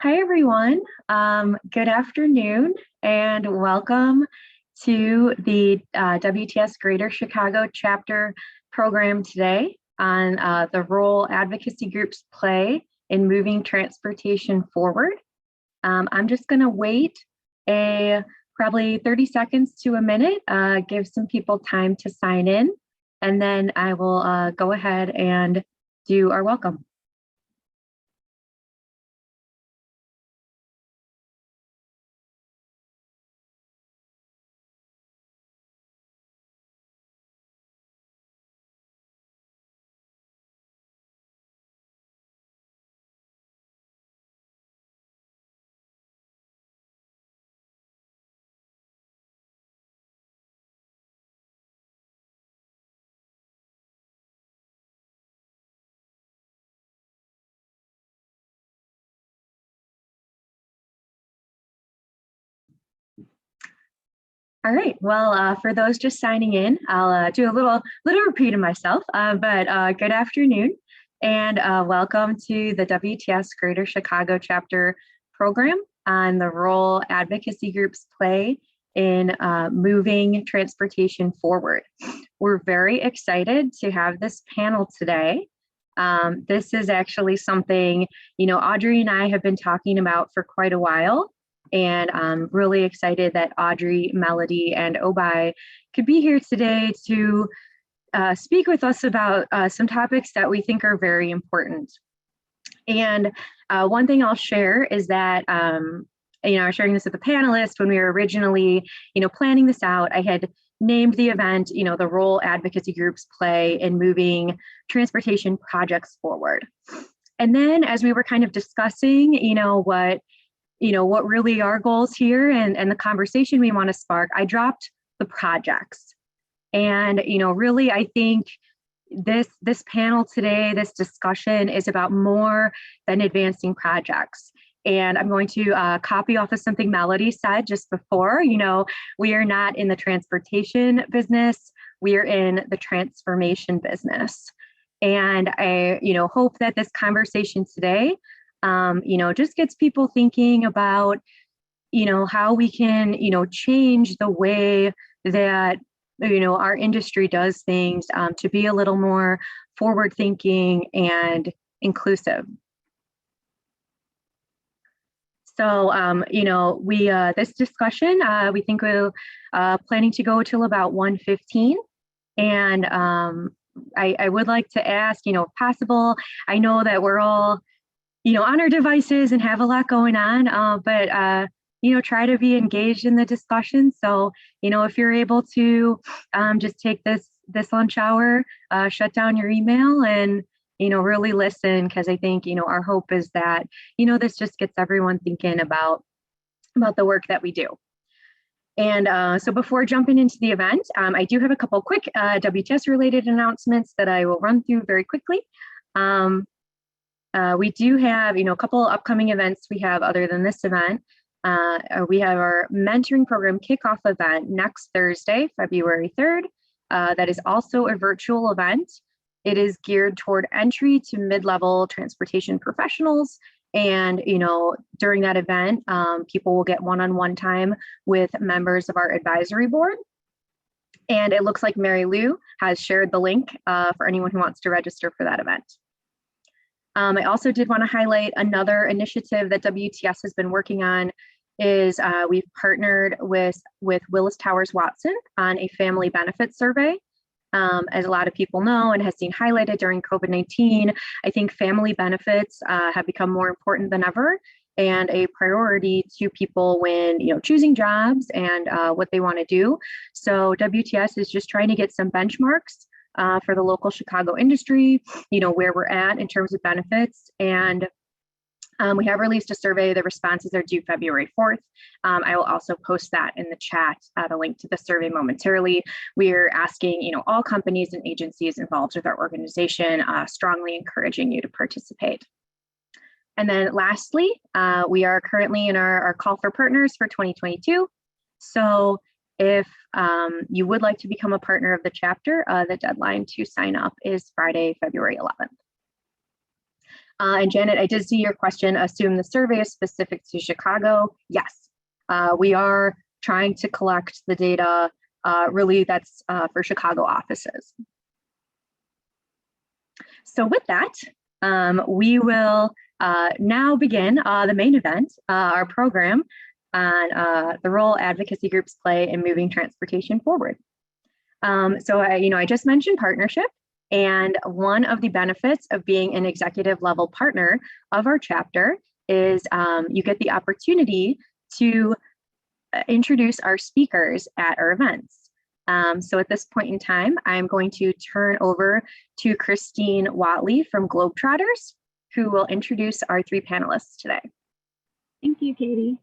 Hi, everyone. Good afternoon and welcome to the WTS Greater Chicago Chapter program today on the role advocacy groups play in moving transportation forward. I'm just going to wait probably 30 seconds to a minute, give some people time to sign in, and then I will go ahead and do our welcome. All right, well, for those just signing in, I'll do a little repeat of myself, but good afternoon and welcome to the WTS Greater Chicago Chapter program on the role advocacy groups play in moving transportation forward. We're very excited to have this panel today. This is actually something, Audrey and I have been talking about for quite a while. And I'm really excited that Audrey, Melody, and Oboi could be here today to speak with us about some topics that we think are very important. And one thing I'll share is that, I was sharing this with the panelists when we were originally, planning this out. I had named the event, the role advocacy groups play in moving transportation projects forward. And then as we were kind of discussing, what really our goals here and the conversation we want to spark, I dropped the projects. And, really, I think this panel today, this discussion is about more than advancing projects. And I'm going to copy off of something Melody said just before. We are not in the transportation business, we are in the transformation business. And I, hope that this conversation today just gets people thinking about, how we can, change the way that, our industry does things to be a little more forward thinking and inclusive. So, this discussion, we think we're planning to go till about 1:15. And I would like to ask, if possible, I know that we're all on our devices and have a lot going on, but try to be engaged in the discussion. So, if you're able to just take this lunch hour, shut down your email and, really listen, because I think, our hope is that, this just gets everyone thinking about the work that we do. And so before jumping into the event, I do have a couple quick WTS related announcements that I will run through very quickly. We do have, a couple upcoming events we have other than this event. We have our mentoring program kickoff event next Thursday, February 3rd. That is also a virtual event. It is geared toward entry to mid-level transportation professionals. And, during that event, people will get one-on-one time with members of our advisory board. And it looks like Mary Lou has shared the link for anyone who wants to register for that event. I also did want to highlight another initiative that WTS has been working on is we've partnered with Willis Towers Watson on a family benefits survey. As a lot of people know and has been highlighted during COVID-19, I think family benefits have become more important than ever and a priority to people when choosing jobs and what they want to do. So WTS is just trying to get some benchmarks for the local Chicago industry, where we're at in terms of benefits. And we have released a survey. The responses are due February 4th. I will also post that in the chat, the link to the survey momentarily. We're asking, all companies and agencies involved with our organization, strongly encouraging you to participate. And then lastly, we are currently in our call for partners for 2022. So if you would like to become a partner of the chapter, the deadline to sign up is Friday, February 11th. And Janet, I did see your question, assume the survey is specific to Chicago. Yes, we are trying to collect the data really that's for Chicago offices. So with that, we will now begin the main event, our program on the role advocacy groups play in moving transportation forward. So I just mentioned partnership, and one of the benefits of being an executive level partner of our chapter is you get the opportunity to introduce our speakers at our events. So at this point in time, I'm going to turn over to Christine Watley from Globetrotters, who will introduce our 3 panelists today. Thank you, Katie.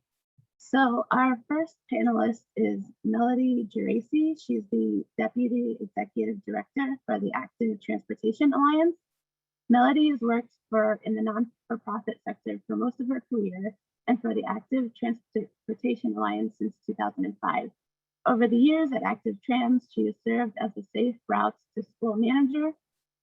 So our first panelist is Melody Geraci. She's the Deputy Executive Director for the Active Transportation Alliance. Melody has worked in the non-for-profit sector for most of her career and for the Active Transportation Alliance since 2005. Over the years at Active Trans, she has served as the Safe Routes to School Manager,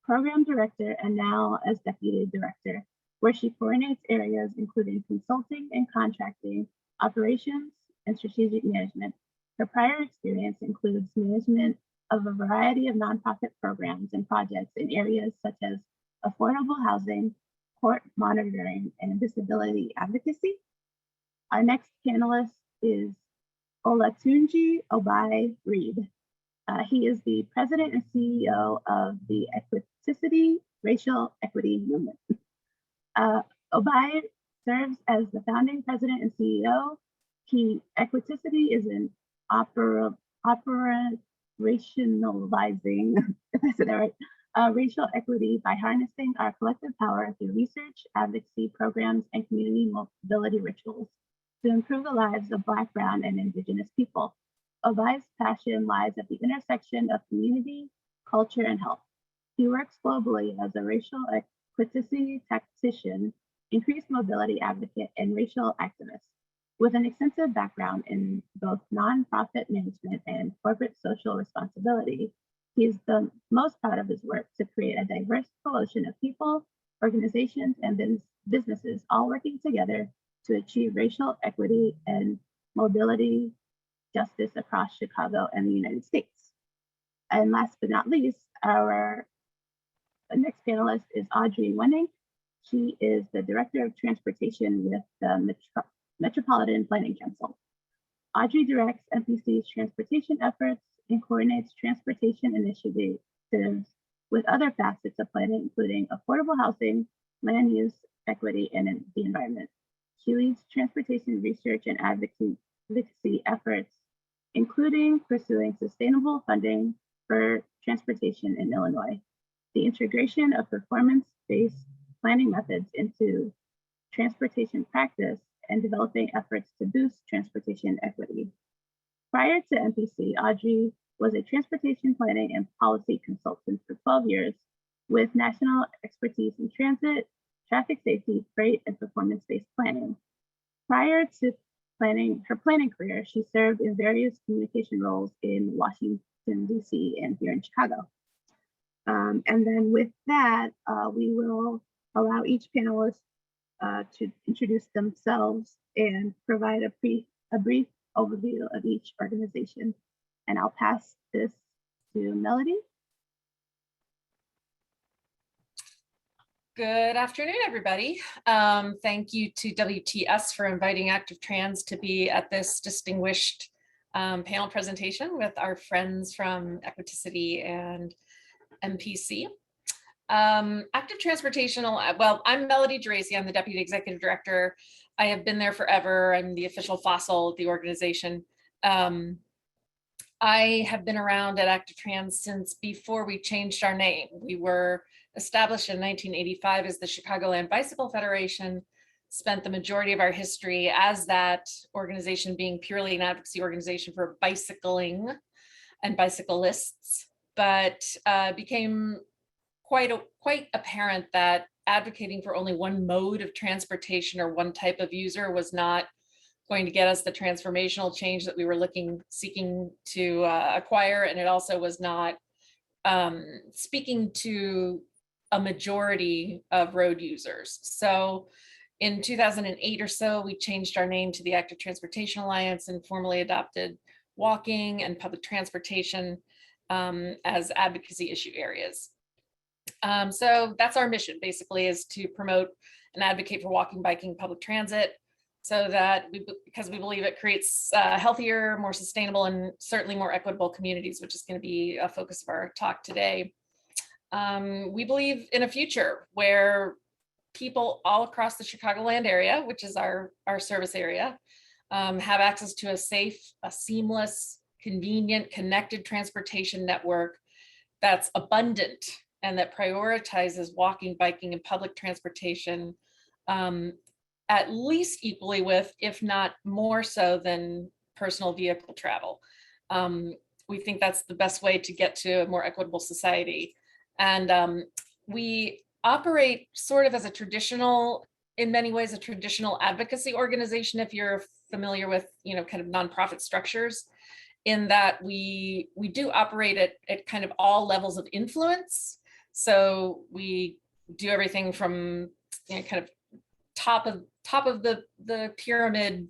Program Director, and now as Deputy Director, where she coordinates areas including consulting and contracting, operations, and strategic management. Her prior experience includes management of a variety of nonprofit programs and projects in areas such as affordable housing, court monitoring, and disability advocacy. Our next panelist is Olatunji Oboi Reed. He is the president and CEO of the Equiticity racial equity movement. Oboi serves as the founding president and CEO. Equiticity is an operationalizing, if I said that right, racial equity by harnessing our collective power through research, advocacy programs, and community mobility rituals to improve the lives of Black, Brown, and Indigenous people. Oboi's passion lies at the intersection of community, culture, and health. He works globally as a racial equity tactician, increased mobility advocate, and racial activist. With an extensive background in both nonprofit management and corporate social responsibility, he is the most proud of his work to create a diverse coalition of people, organizations, and businesses all working together to achieve racial equity and mobility justice across Chicago and the United States. And last but not least, our next panelist is Audrey Wennink. She is the Director of Transportation with the Metropolitan Planning Council. Audrey directs MPC's transportation efforts and coordinates transportation initiatives with other facets of planning, including affordable housing, land use, equity, and the environment. She leads transportation research and advocacy efforts, including pursuing sustainable funding for transportation in Illinois, the integration of performance-based planning methods into transportation practice, and developing efforts to boost transportation equity. Prior to MPC, Audrey was a transportation planning and policy consultant for 12 years with national expertise in transit, traffic safety, freight, and performance-based planning. Prior to her planning career, she served in various communication roles in Washington, D.C. and here in Chicago. And then with that, we will allow each panelist to introduce themselves and provide a brief overview of each organization. And I'll pass this to Melody. Good afternoon, everybody. Thank you to WTS for inviting Active Trans to be at this distinguished panel presentation with our friends from Equiticity and MPC. Active Transportation, well, I'm Melody Geraci. I'm the Deputy Executive Director. I have been there forever. I'm the official fossil of the organization. I have been around at Active Trans since before we changed our name. We were established in 1985 as the Chicagoland Bicycle Federation, spent the majority of our history as that organization being purely an advocacy organization for bicycling and bicyclists, but became quite apparent that advocating for only one mode of transportation or one type of user was not going to get us the transformational change that we were seeking to acquire, and it also was not speaking to a majority of road users. So in 2008 or so, we changed our name to the Active Transportation Alliance and formally adopted walking and public transportation as advocacy issue areas. So that's our mission, basically, is to promote and advocate for walking, biking, public transit, so that because we believe it creates healthier, more sustainable, and certainly more equitable communities, which is going to be a focus of our talk today. We believe in a future where people all across the Chicagoland area, which is our service area, have access to a safe, a seamless, convenient, connected transportation network that's abundant and that prioritizes walking, biking, and public transportation at least equally with, if not more so than, personal vehicle travel. We think that's the best way to get to a more equitable society. And we operate sort of as a traditional, in many ways, a traditional advocacy organization, if you're familiar with, kind of nonprofit structures, in that we do operate at kind of all levels of influence. So we do everything from kind of top of the pyramid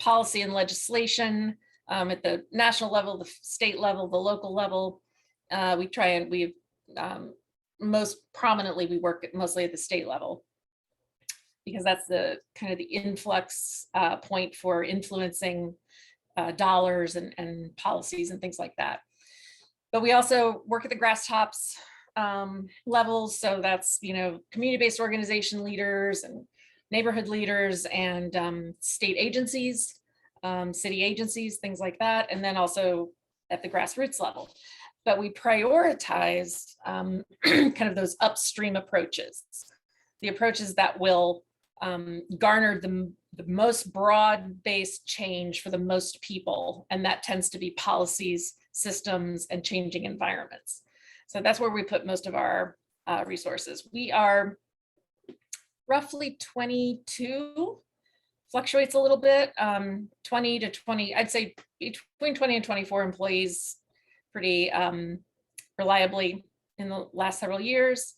policy and legislation at the national level, the state level, the local level. Most prominently, we work mostly at the state level, because that's the kind of the influx point for influencing dollars and policies and things like that. But we also work at the grass tops levels. So that's, community-based organization leaders and neighborhood leaders and state agencies, city agencies, things like that. And then also at the grassroots level. But we prioritize kind of those upstream approaches, the approaches that will garner the most broad-based change for the most people. And that tends to be policies, systems, and changing environments. So that's where we put most of our resources. We are roughly 22, fluctuates a little bit, 20 to 20, I'd say between 20 and 24 employees, pretty reliably in the last several years.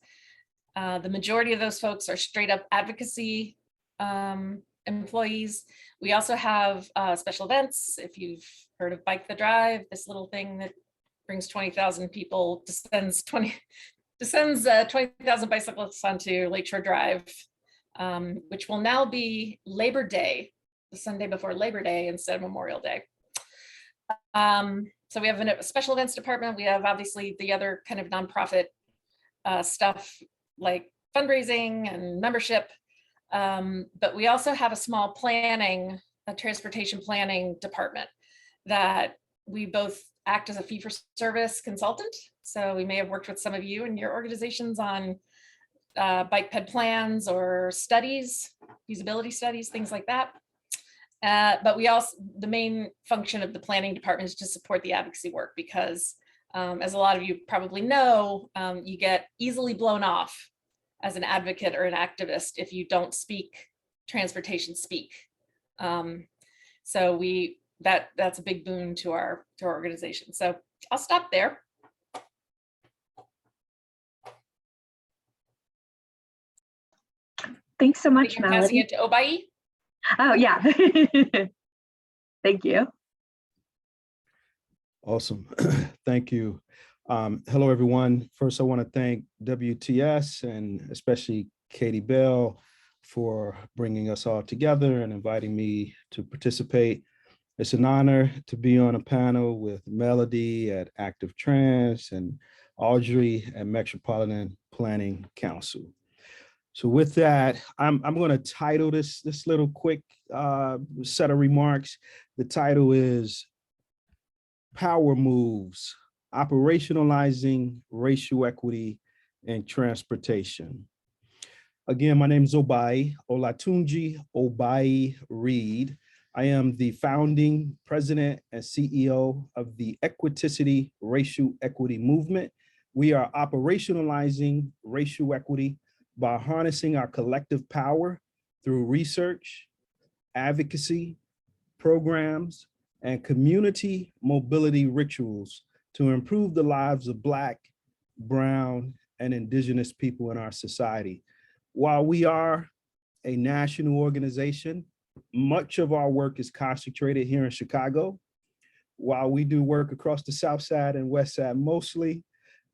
The majority of those folks are straight up advocacy employees. We also have special events. If you've heard of Bike the Drive, this little thing that brings 20,000 people, descends 20,000 bicyclists onto Lakeshore Drive, which will now be Labor Day, the Sunday before Labor Day instead of Memorial Day. So we have a special events department. We have obviously the other kind of nonprofit stuff like fundraising and membership. But we also have a small transportation planning department that we both act as a fee-for-service consultant. So we may have worked with some of you and your organizations on bike ped plans or studies, feasibility studies, things like that. But the main function of the planning department is to support the advocacy work, because as a lot of you probably know, you get easily blown off as an advocate or an activist if you don't speak transportation speak. So that's a big boon to our organization. So I'll stop there. Thanks so much, Passing Melody. it to Oboi. Oh, yeah. Thank you. Awesome. Thank you. Hello, everyone. First, I want to thank WTS and especially Katie Bell for bringing us all together and inviting me to participate. It's an honor to be on a panel with Melody at Active Trans and Audrey at Metropolitan Planning Council. So with that, I'm going to title this little quick set of remarks. The title is Power Moves, Operationalizing Racial Equity in Transportation. Again, my name is Oboi, Olatunji Oboi Reed. I am the founding president and CEO of the Equiticity Racial Equity Movement. We are operationalizing racial equity by harnessing our collective power through research, advocacy, programs, and community mobility rituals to improve the lives of Black, Brown, and indigenous people in our society. While we are a national organization, much of our work is concentrated here in Chicago. While we do work across the South Side and West Side mostly,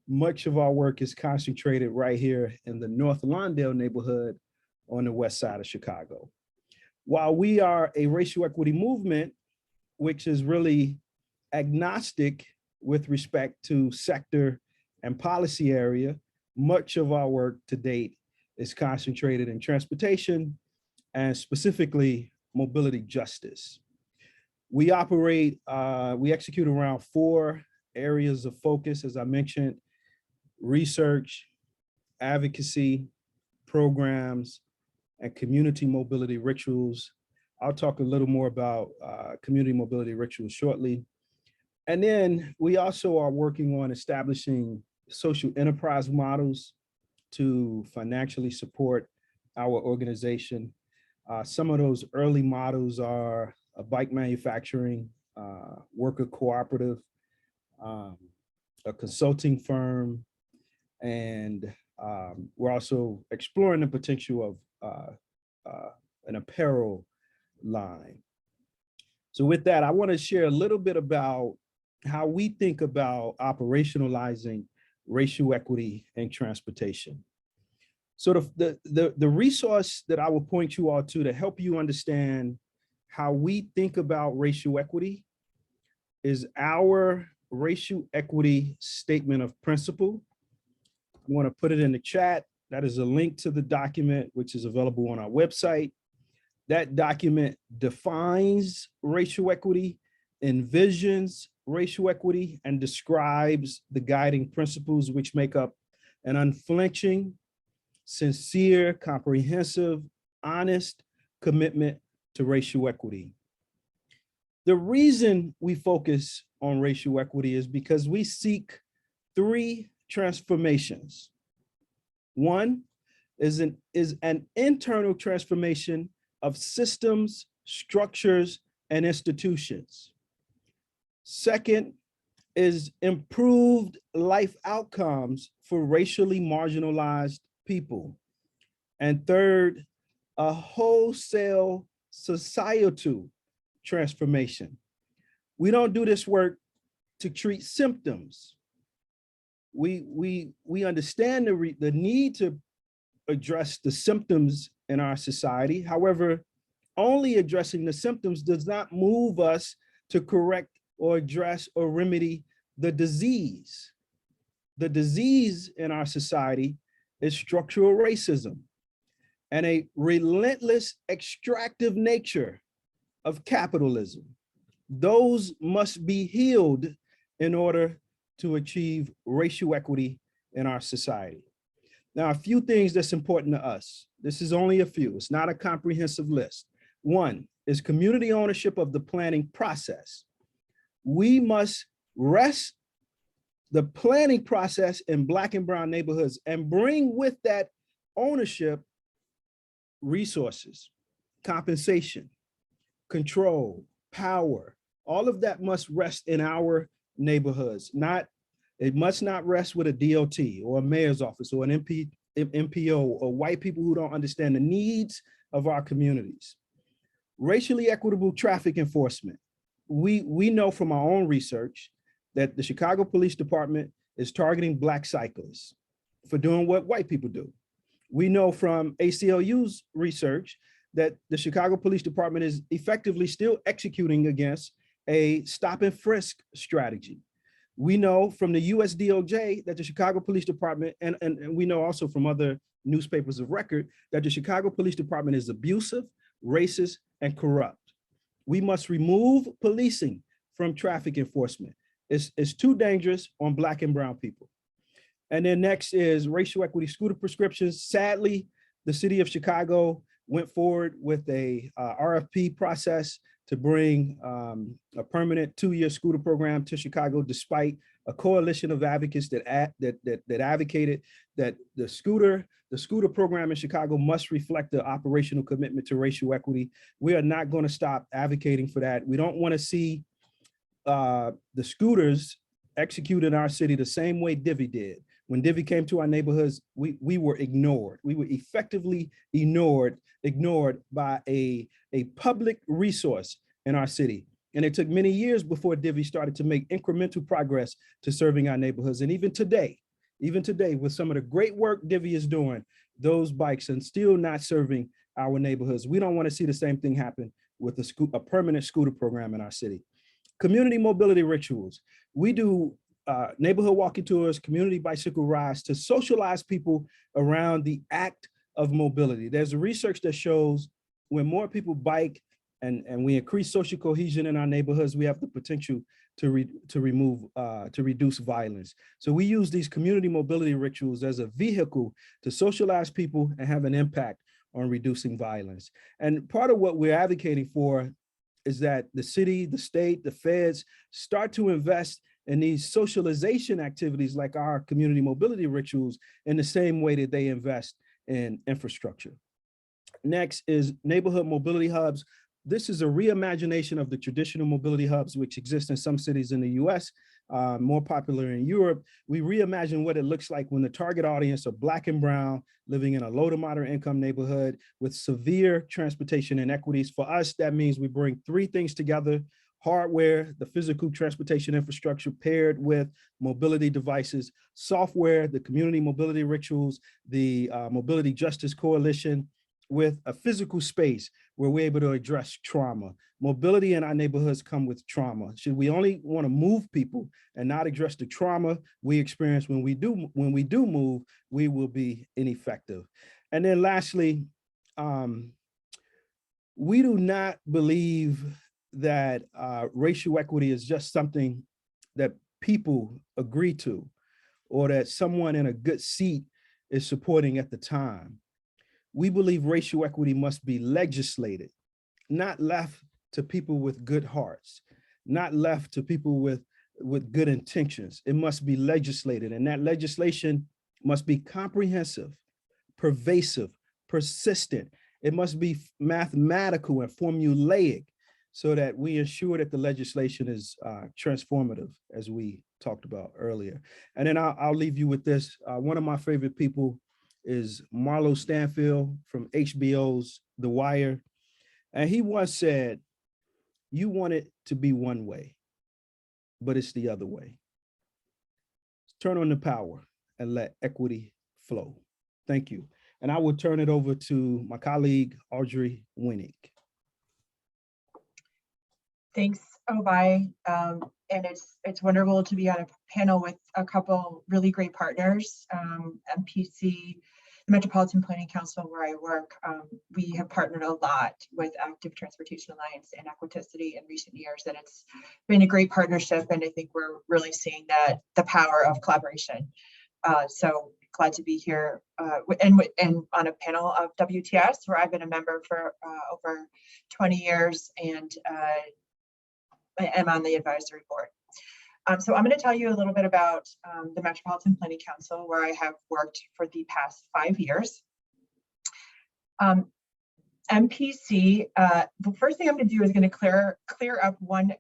much of our work is concentrated right here in the North Lawndale neighborhood on the West Side of Chicago. While we are a racial equity movement, which is really agnostic with respect to sector and policy area, much of our work to date is concentrated in transportation and specifically mobility justice. We execute around 4 areas of focus, as I mentioned: research, advocacy, programs, and community mobility rituals. I'll talk a little more about community mobility rituals shortly. And then we also are working on establishing social enterprise models to financially support our organization. Some of those early models are a bike manufacturing, worker cooperative, a consulting firm, and we're also exploring the potential of an apparel line. So with that, I want to share a little bit about how we think about operationalizing racial equity in transportation. So the resource that I will point you all to help you understand how we think about racial equity is our racial equity statement of principle. I want to put it in the chat. That is a link to the document, which is available on our website. That document defines racial equity, envisions racial equity, and describes the guiding principles which make up an unflinching, sincere, comprehensive, honest commitment to racial equity. The reason we focus on racial equity is because we seek 3 transformations. One is an internal transformation of systems, structures, and institutions. Second is improved life outcomes for racially marginalized people. And third, a wholesale societal transformation. We don't do this work to treat symptoms. We understand the need to address the symptoms in our society. However, only addressing the symptoms does not move us to correct or address or remedy the disease. The disease in our society is structural racism and a relentless extractive nature of capitalism. Those must be healed in order to achieve racial equity in our society. Now, a few things that's important to us. This is only a few, it's not a comprehensive list. One is community ownership of the planning process. We must rest the planning process in Black and brown neighborhoods and bring with that ownership resources, compensation, control, power. All of that must rest in our neighborhoods. It must not rest with a DOT or a mayor's office or an MPO or white people who don't understand the needs of our communities. Racially equitable traffic enforcement. We know from our own research that the Chicago Police Department is targeting Black cyclists for doing what white people do. We know from ACLU's research that the Chicago Police Department is effectively still executing against a stop and frisk strategy. We know from the US DOJ that the Chicago Police Department, and we know also from other newspapers of record, that the Chicago Police Department is abusive, racist, and corrupt. We must remove policing from traffic enforcement. It's too dangerous on Black and brown people. And then next is racial equity scooter prescriptions. Sadly, the city of Chicago went forward with a RFP process to bring a permanent 2-year scooter program to Chicago, despite a coalition of advocates that advocated that the scooter program in Chicago must reflect the operational commitment to racial equity. We are not going to stop advocating for that. We don't want to see the scooters executed in our city the same way Divvy did, When Divvy came to our neighborhoods, we were ignored. We were effectively ignored by a public resource in our city. And it took many years before Divvy started to make incremental progress to serving our neighborhoods. And even today, with some of the great work Divvy is doing, those bikes are still not serving our neighborhoods. We don't want to see the same thing happen with a permanent scooter program in our city. Community mobility rituals. We do neighborhood walking tours, community bicycle rides to socialize people around the act of mobility. There's research that shows when more people bike and we increase social cohesion in our neighborhoods, we have the potential to reduce violence. So we use these community mobility rituals as a vehicle to socialize people and have an impact on reducing violence. And part of what we're advocating for is that the city, the state, the feds start to invest in these socialization activities like our community mobility rituals in the same way that they invest in infrastructure. Next is neighborhood mobility hubs. This is a reimagination of the traditional mobility hubs, which exist in some cities in the US, more popular in Europe. We reimagine what it looks like when the target audience are Black and brown, living in a low to moderate income neighborhood with severe transportation inequities. For us, that means we bring three things together: hardware, the physical transportation infrastructure paired with mobility devices; software, the community mobility rituals, the Mobility Justice Coalition, with a physical space where we're able to address trauma. Mobility in our neighborhoods come with trauma. Should we only want to move people and not address the trauma we experience when we do move, we will be ineffective. And then lastly, we do not believe that racial equity is just something that people agree to or that someone in a good seat is supporting at the time. We believe racial equity must be legislated, not left to people with good hearts, not left to people with good intentions. It must be legislated, and that legislation must be comprehensive, pervasive, persistent. It must be mathematical and formulaic so that we ensure that the legislation is transformative, as we talked about earlier. And then I'll leave you with this. One of my favorite people is Marlo Stanfield from HBO's The Wire. And he once said, "You want it to be one way, but it's the other way." Turn on the power and let equity flow. Thank you. And I will turn it over to my colleague, Audrey Wennink. Thanks, Oboi. And it's wonderful to be on a panel with a couple really great partners, MPC, the Metropolitan Planning Council, where I work. We have partnered a lot with Active Transportation Alliance and Equiticity in recent years, and it's been a great partnership. And I think we're really seeing that the power of collaboration. So glad to be here and on a panel of WTS, where I've been a member for over 20 years and I am on the advisory board. So I'm going to tell you a little bit about the Metropolitan Planning Council, where I have worked for the past 5 years. MPC, the first thing I'm going to do is going to clear up one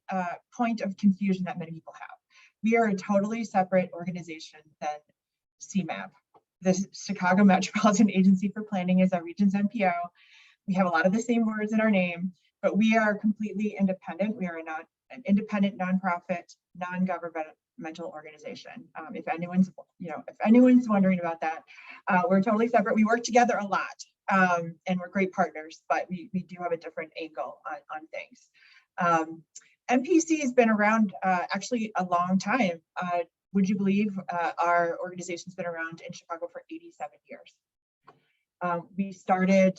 point of confusion that many people have. We are a totally separate organization than CMAP. The Chicago Metropolitan Agency for Planning is our region's NPO. We have a lot of the same words in our name, but we are completely independent. We are an independent, nonprofit, non-governmental organization. If anyone's wondering about that, we're totally separate. We work together a lot, and we're great partners, but we do have a different angle on things. MPC has been around actually a long time. Would you believe our organization's been around in Chicago for 87 years. We started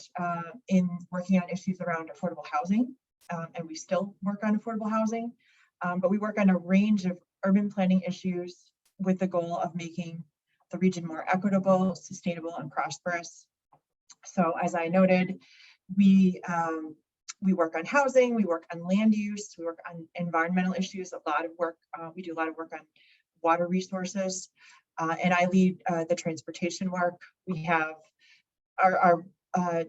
in working on issues around affordable housing, and we still work on affordable housing, but we work on a range of urban planning issues with the goal of making the region more equitable, sustainable, and prosperous. So as I noted, we work on housing, we work on land use, we work on environmental issues, we do a lot of work on water resources, and I lead the transportation work. We have our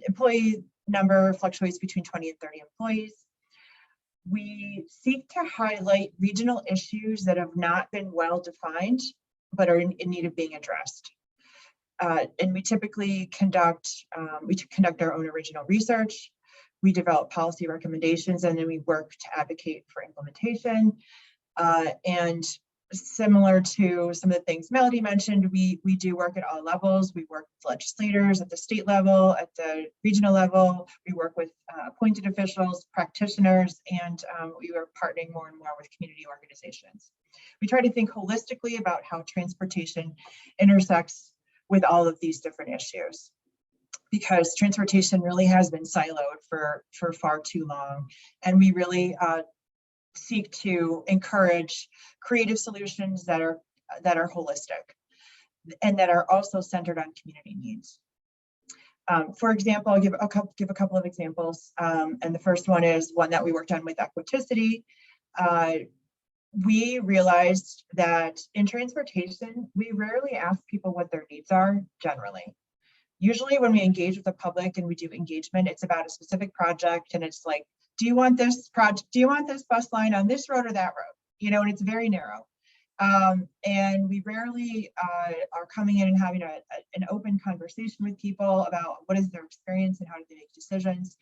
employee number fluctuates between 20 and 30 employees. We seek to highlight regional issues that have not been well defined but are in need of being addressed. And we typically conduct our own original research. We develop policy recommendations, and then we work to advocate for implementation. And similar to some of the things Melody mentioned, we do work at all levels. We work with legislators at the state level, at the regional level. We work with appointed officials, practitioners, and we are partnering more and more with community organizations. We try to think holistically about how transportation intersects with all of these different issues, because transportation really has been siloed for far too long. And we really seek to encourage creative solutions that are holistic and that are also centered on community needs. For example, I'll give a couple of examples. And the first one is one that we worked on with Equiticity. We realized that in transportation, we rarely ask people what their needs are generally. Usually when we engage with the public and we do engagement, it's about a specific project, and it's like, do you want this project? Do you want this bus line on this road or that road? You know, and it's very narrow. And we rarely are coming in and having an open conversation with people about what is their experience and how do they make decisions.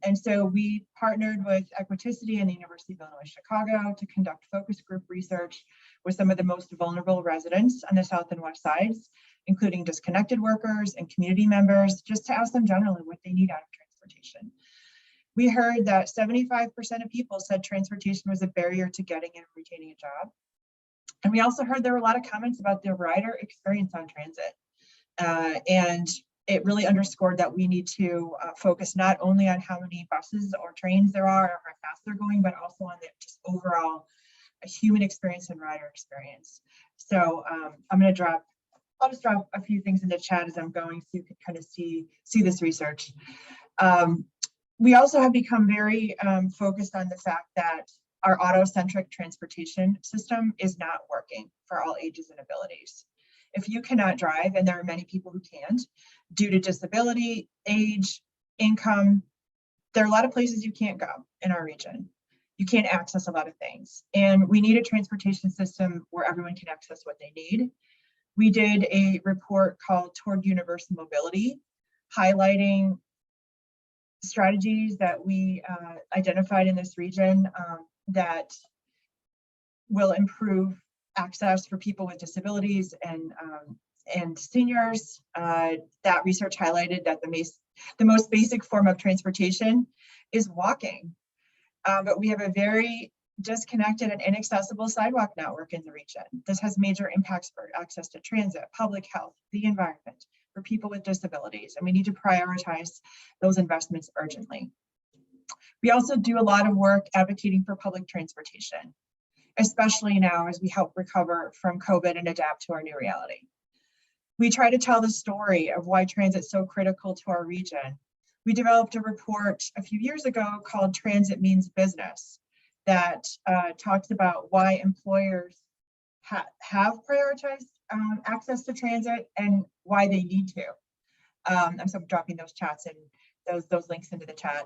And so we partnered with Equiticity and the University of Illinois Chicago to conduct focus group research with some of the most vulnerable residents on the south and west sides, including disconnected workers and community members, just to ask them generally what they need out of transportation. We heard that 75% of people said transportation was a barrier to getting and retaining a job. And we also heard there were a lot of comments about the rider experience on transit. And it really underscored that we need to focus not only on how many buses or trains there are or how fast they're going, but also on the just overall human experience and rider experience. So I'll just drop a few things in the chat as I'm going so you can kind of see this research. We also have become very focused on the fact that our auto-centric transportation system is not working for all ages and abilities. If you cannot drive, and there are many people who can't, due to disability, age, income, there are a lot of places you can't go in our region. You can't access a lot of things. And we need a transportation system where everyone can access what they need. We did a report called Toward Universal Mobility, highlighting strategies that we identified in this region that will improve access for people with disabilities and seniors. That research highlighted that the most basic form of transportation is walking, but we have a very disconnected and inaccessible sidewalk network in the region. This has major impacts for access to transit, public health, the environment, for people with disabilities, and we need to prioritize those investments urgently. We also do a lot of work advocating for public transportation, especially now as we help recover from COVID and adapt to our new reality. We try to tell the story of why transit is so critical to our region. We developed a report a few years ago called Transit Means Business that talks about why employers have prioritized access to transit and why they need to. I'm so dropping those chats and those links into the chat.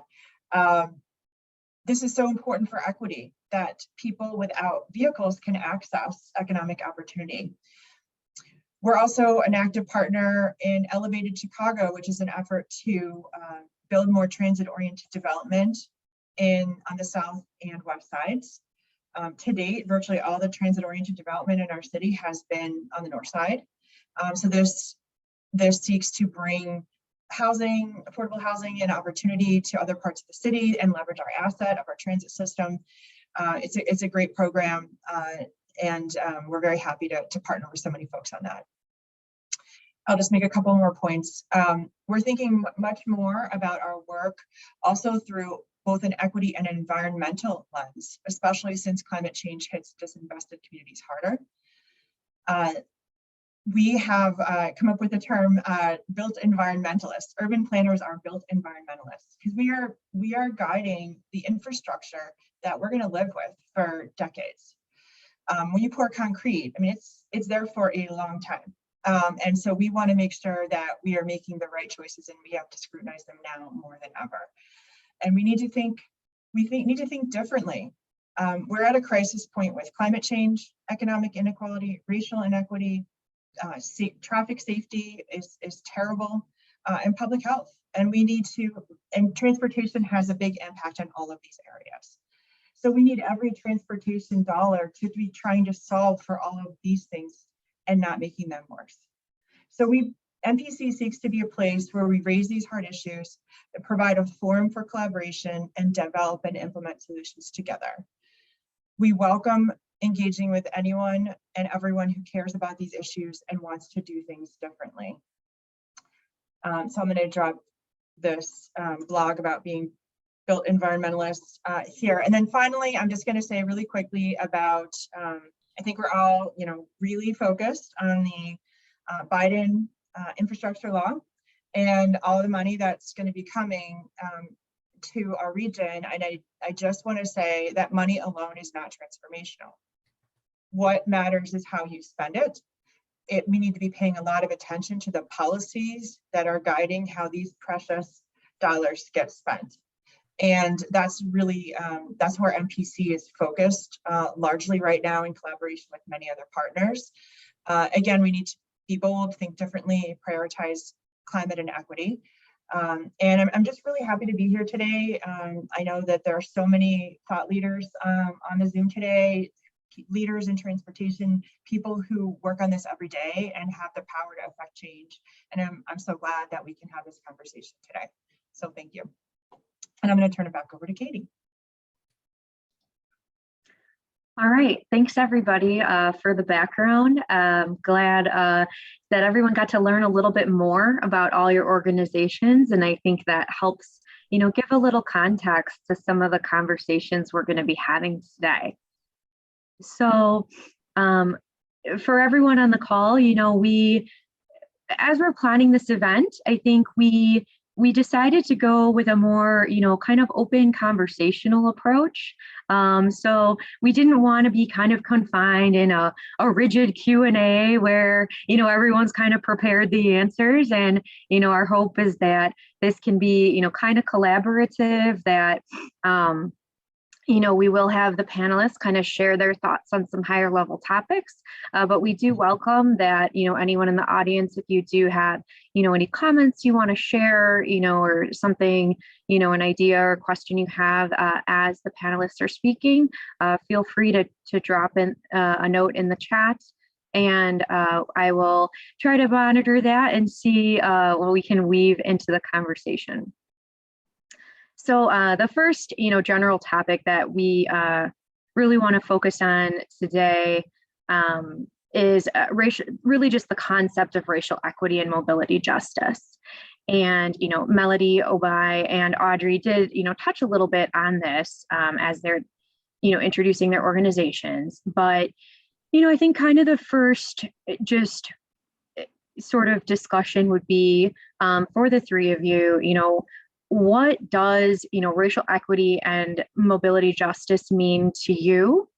This is so important for equity, that people without vehicles can access economic opportunity. We're also an active partner in Elevated Chicago, which is an effort to build more transit-oriented development on the south and west sides. To date, virtually all the transit-oriented development in our city has been on the north side. So this seeks to bring housing, affordable housing and opportunity to other parts of the city and leverage our asset of our transit system. It's a great program, and we're very happy to partner with so many folks on that. I'll just make a couple more points. We're thinking much more about our work also through both an equity and an environmental lens, especially since climate change hits disinvested communities harder. We have come up with the term built environmentalists. Urban planners are built environmentalists because we are guiding the infrastructure that we're going to live with for decades. When you pour concrete, I mean, it's there for a long time. And so we want to make sure that we are making the right choices, and we have to scrutinize them now more than ever. And we need to think differently. We're at a crisis point with climate change, economic inequality, racial inequity, traffic safety is terrible, and public health. And we need to, and transportation has a big impact on all of these areas. So we need every transportation dollar to be trying to solve for all of these things and not making them worse. So MPC seeks to be a place where we raise these hard issues, provide a forum for collaboration, and develop and implement solutions together. We welcome engaging with anyone and everyone who cares about these issues and wants to do things differently. So I'm going to drop this blog about being built environmentalists here. And then finally, I'm just going to say really quickly about, I think we're all, really focused on the Biden infrastructure law and all the money that's going to be coming to our region. And I just want to say that money alone is not transformational. What matters is how you spend it. We need to be paying a lot of attention to the policies that are guiding how these precious dollars get spent. And that's really, that's where MPC is focused largely right now in collaboration with many other partners. Again, we need to be bold, think differently, prioritize climate and equity. And I'm just really happy to be here today. I know that there are so many thought leaders on the Zoom today, leaders in transportation, people who work on this every day and have the power to affect change. And I'm so glad that we can have this conversation today. So thank you. And I'm going to turn it back over to Katie. All right, thanks everybody for the background. Glad that everyone got to learn a little bit more about all your organizations, and I think that helps, give a little context to some of the conversations we're going to be having today. So for everyone on the call, as we're planning this event, I think we decided to go with a more, kind of open conversational approach. So we didn't want to be kind of confined in a rigid Q&A where, everyone's kind of prepared the answers. And, our hope is that this can be, kind of collaborative, that, we will have the panelists kind of share their thoughts on some higher level topics, but we do welcome that, anyone in the audience, if you do have, any comments you want to share, or something, an idea or question you have as the panelists are speaking, feel free to drop in a note in the chat. And I will try to monitor that and see what we can weave into the conversation. So the first, general topic that we really want to focus on today is really just the concept of racial equity and mobility justice. And, Melody, Oboi, and Audrey did, touch a little bit on this as they're, introducing their organizations. But, I think kind of the first just sort of discussion would be for the three of you, what does, racial equity and mobility justice mean to you?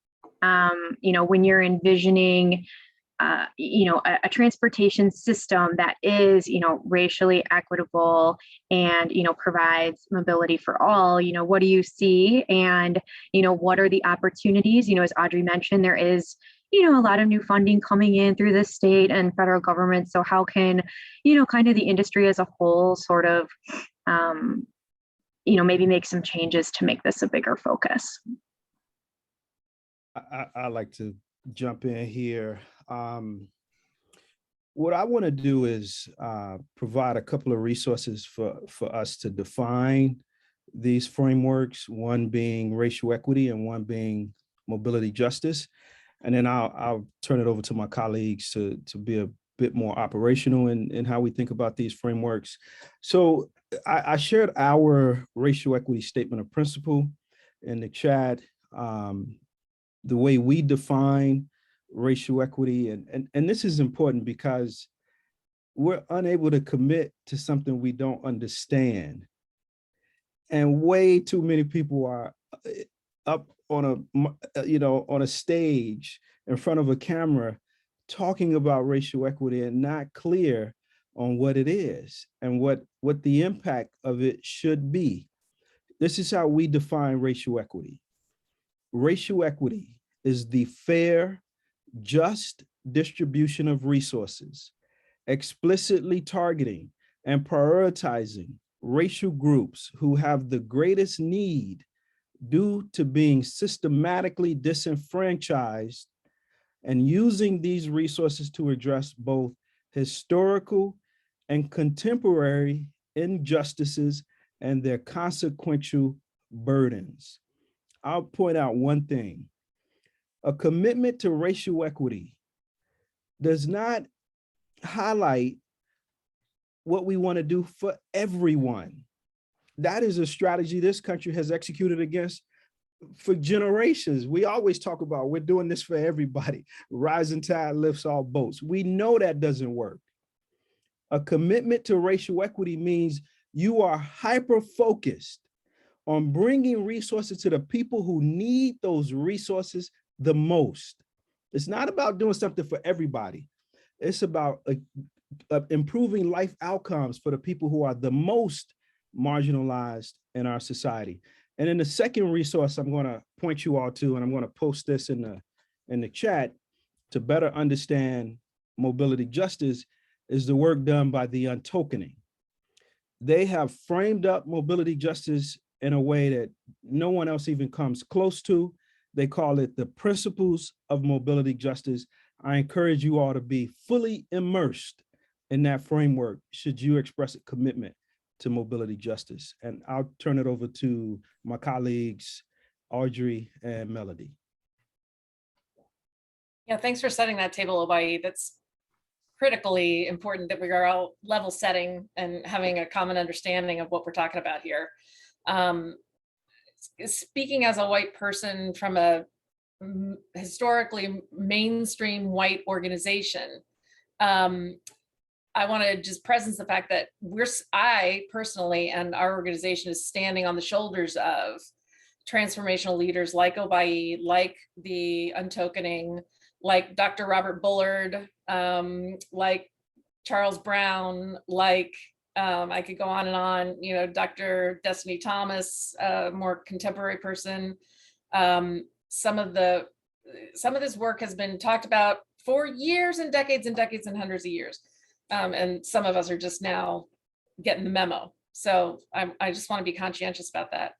When you're envisioning, a transportation system that is, racially equitable and, provides mobility for all, what do you see? And, what are the opportunities? As Audrey mentioned, there is, a lot of new funding coming in through the state and federal government. So how can, kind of the industry as a whole sort of, maybe make some changes to make this a bigger focus? I like to jump in here. What I want to do is provide a couple of resources for us to define these frameworks, one being racial equity and one being mobility justice. And then I'll turn it over to my colleagues to be a bit more operational in how we think about these frameworks. So I shared our racial equity statement of principle in the chat. The way we define racial equity, and this is important because we're unable to commit to something we don't understand. And way too many people are up on a stage in front of a camera talking about racial equity and not clear on what it is and what the impact of it should be. This is how we define racial equity. racial equity is the fair, just distribution of resources, explicitly targeting and prioritizing racial groups who have the greatest need due to being systematically disenfranchised, and using these resources to address both historical and contemporary injustices and their consequential burdens. I'll point out one thing. A commitment to racial equity does not highlight what we want to do for everyone. That is a strategy this country has executed against for generations. We always talk about we're doing this for everybody. Rising tide lifts all boats. We know that doesn't work. A commitment to racial equity means you are hyper-focused on bringing resources to the people who need those resources the most. It's not about doing something for everybody. It's about improving life outcomes for the people who are the most marginalized in our society. And then the second resource I'm going to point you all to, and I'm going to post this in the chat to better understand mobility justice, is the work done by the Untokening. They have framed up mobility justice in a way that no one else even comes close to. They call it the principles of mobility justice. I encourage you all to be fully immersed in that framework should you express a commitment to mobility justice. And I'll turn it over to my colleagues, Audrey and Melody. Yeah, thanks for setting that table, Oboi. That's critically important that we are all level setting and having a common understanding of what we're talking about here. Speaking as a white person from a historically mainstream white organization, I want to just presence the fact that I personally and our organization is standing on the shoulders of transformational leaders like Oboi, like the Untokening, like Dr. Robert Bullard, like Charles Brown, like I could go on and on, you know, Dr. Destiny Thomas, a more contemporary person. Some of this work has been talked about for years and decades and hundreds of years. And some of us are just now getting the memo. So I just want to be conscientious about that.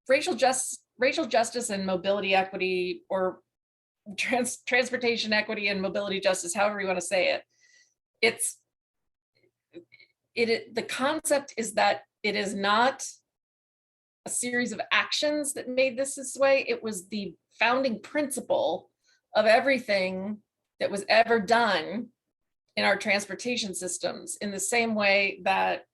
Racial justice and mobility equity, or transportation equity and mobility justice, however you want to say it, the concept is that it is not a series of actions that made this way. It was the founding principle of everything that was ever done in our transportation systems, in the same way that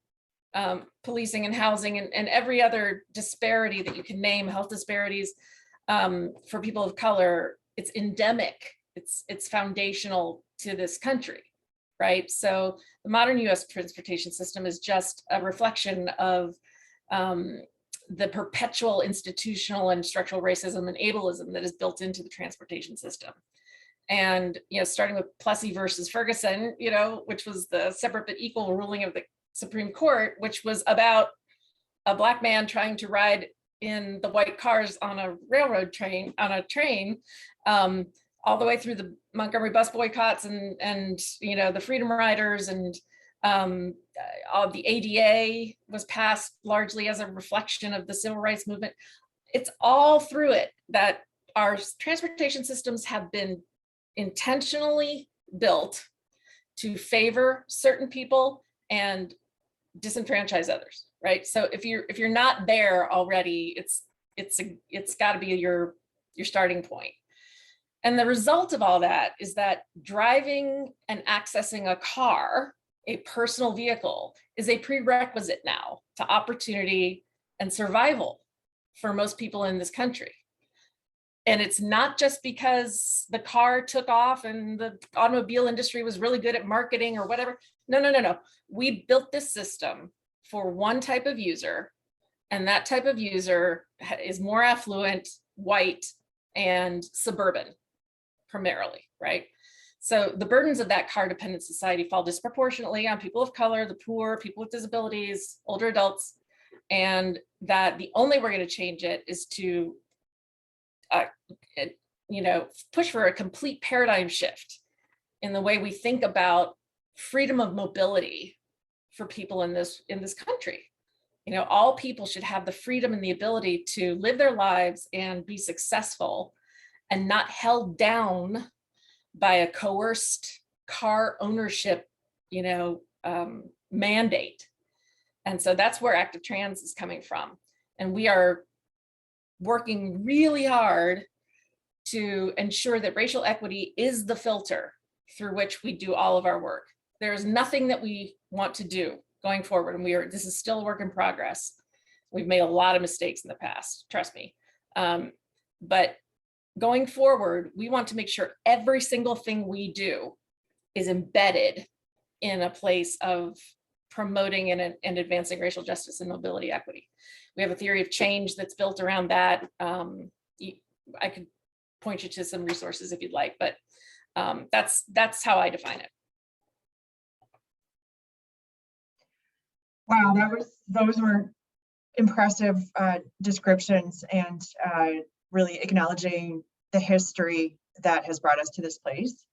policing and housing and every other disparity that you can name, health disparities for people of color, it's endemic, it's foundational to this country, right? So the modern US transportation system is just a reflection of the perpetual institutional and structural racism and ableism that is built into the transportation system. And, you know, starting with Plessy versus Ferguson, you know, which was the separate but equal ruling of the Supreme Court, which was about a Black man trying to ride in the white cars on a railroad train, all the way through the Montgomery bus boycotts and you know, the Freedom Riders, and all the ADA was passed largely as a reflection of the civil rights movement. It's all through it that our transportation systems have been intentionally built to favor certain people and disenfranchise others, right? So if you're not there already, it's got to be your starting point. And the result of all that is that driving and accessing a car, a personal vehicle, is a prerequisite now to opportunity and survival for most people in this country. And it's not just because the car took off and the automobile industry was really good at marketing or whatever. No. We built this system for one type of user, and that type of user is more affluent, white, and suburban primarily, right? So the burdens of that car-dependent society fall disproportionately on people of color, the poor, people with disabilities, older adults, and that the only way we're going to change it is to, push for a complete paradigm shift in the way we think about freedom of mobility for people in this country. All people should have the freedom and the ability to live their lives and be successful and not held down by a coerced car ownership, mandate. And so that's where Active Trans is coming from. And we are working really hard to ensure that racial equity is the filter through which we do all of our work. There's nothing that we want to do going forward, and this is still a work in progress. We've made a lot of mistakes in the past, trust me. But going forward, we want to make sure every single thing we do is embedded in a place of promoting and advancing racial justice and mobility equity. We have a theory of change that's built around that. I could point you to some resources if you'd like, but that's how I define it. Wow, those were impressive descriptions, and really acknowledging the history that has brought us to this place.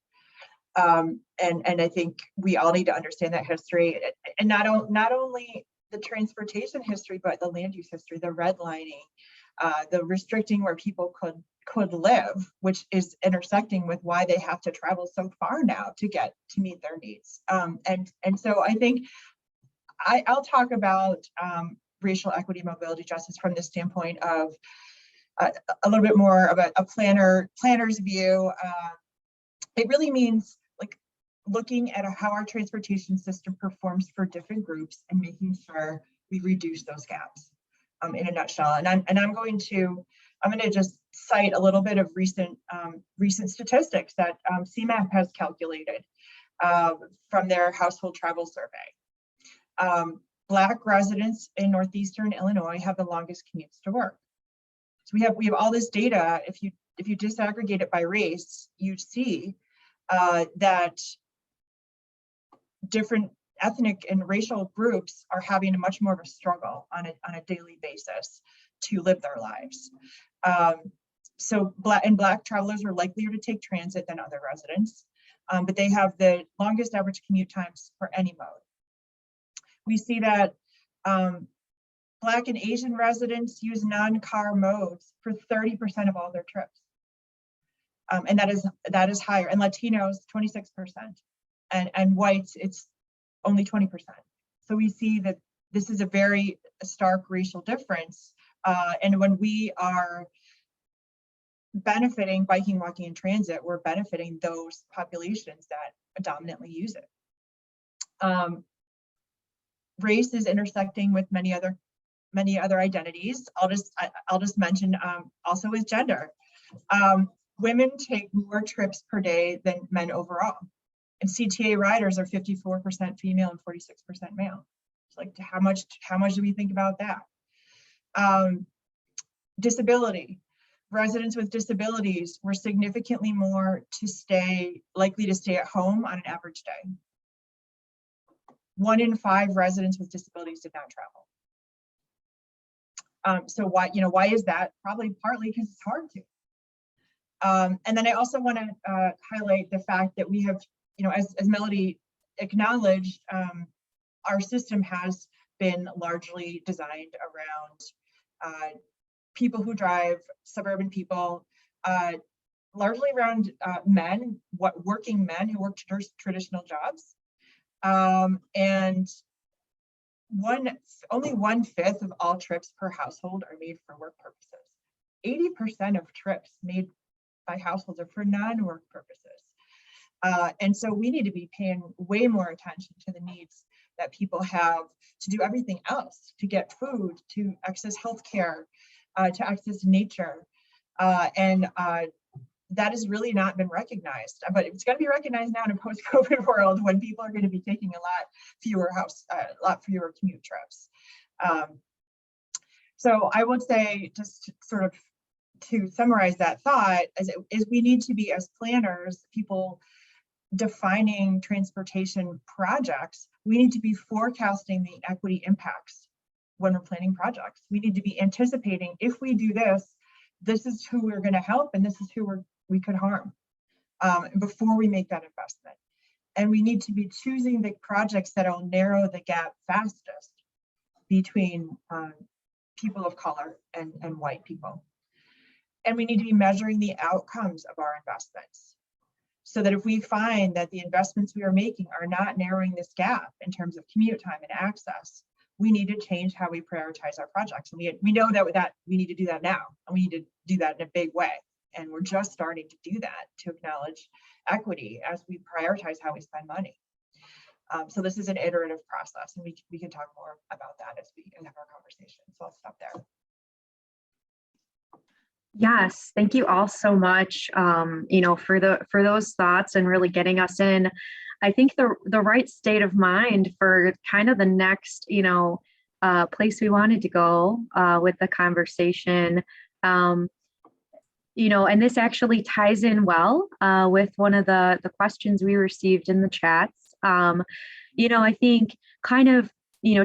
And I think we all need to understand that history, and not only the transportation history, but the land use history, the redlining, the restricting where people could live, which is intersecting with why they have to travel so far now to meet their needs. And so I think I'll talk about racial equity, mobility, justice from the standpoint of a little bit more of a planner's view. It really means like looking at how our transportation system performs for different groups and making sure we reduce those gaps in a nutshell. And I'm going to just cite a little bit of recent statistics that CMAP has calculated from their household travel survey. Black residents in Northeastern Illinois have the longest commutes to work. So we have all this data. If you disaggregate it by race, you see that different ethnic and racial groups are having much more of a struggle on a daily basis to live their lives. So Black travelers are likelier to take transit than other residents, but they have the longest average commute times for any mode. We see that Black and Asian residents use non-car modes for 30% of all their trips. And that is higher. And Latinos, 26%. And whites, it's only 20%. So we see that this is a very stark racial difference. And when we are benefiting biking, walking, and transit, we're benefiting those populations that dominantly use it. Race is intersecting with many other identities. I'll just mention also with gender. Women take more trips per day than men overall, and CTA riders are 54% female and 46% male. It's like, how much do we think about that? Disability. Residents with disabilities were significantly more likely to stay at home on an average day. 1 in 5 residents with disabilities did not travel. So why is that? Probably partly because it's hard to. And then I also want to highlight the fact that we have, as Melody acknowledged, our system has been largely designed around people who drive, suburban people, largely around working men who work traditional jobs. And only 1/5 of all trips per household are made for work purposes. 80% of trips made by households are for non-work purposes. And so we need to be paying way more attention to the needs that people have to do everything else, to get food, to access healthcare, to access nature. And that has really not been recognized, but it's going to be recognized now in a post-COVID world when people are going to be taking a lot fewer commute trips. So I would say, just sort of to summarize that thought, is we need to be, as planners, people defining transportation projects, we need to be forecasting the equity impacts when we're planning projects. We need to be anticipating, if we do this, this is who we're going to help and this is who we could harm before we make that investment. And we need to be choosing the projects that will narrow the gap fastest between people of color and white people. And we need to be measuring the outcomes of our investments, so that if we find that the investments we are making are not narrowing this gap in terms of commute time and access, we need to change how we prioritize our projects. And we know that we need to do that now, and we need to do that in a big way. And we're just starting to do that, to acknowledge equity as we prioritize how we spend money. So this is an iterative process, and we can talk more about that as we have our conversation. So I'll stop there. Yes, thank you all so much, for those thoughts and really getting us in, I think, the right state of mind for kind of the next, place we wanted to go with the conversation. And this actually ties in well with one of the questions we received in the chats. I think kind of,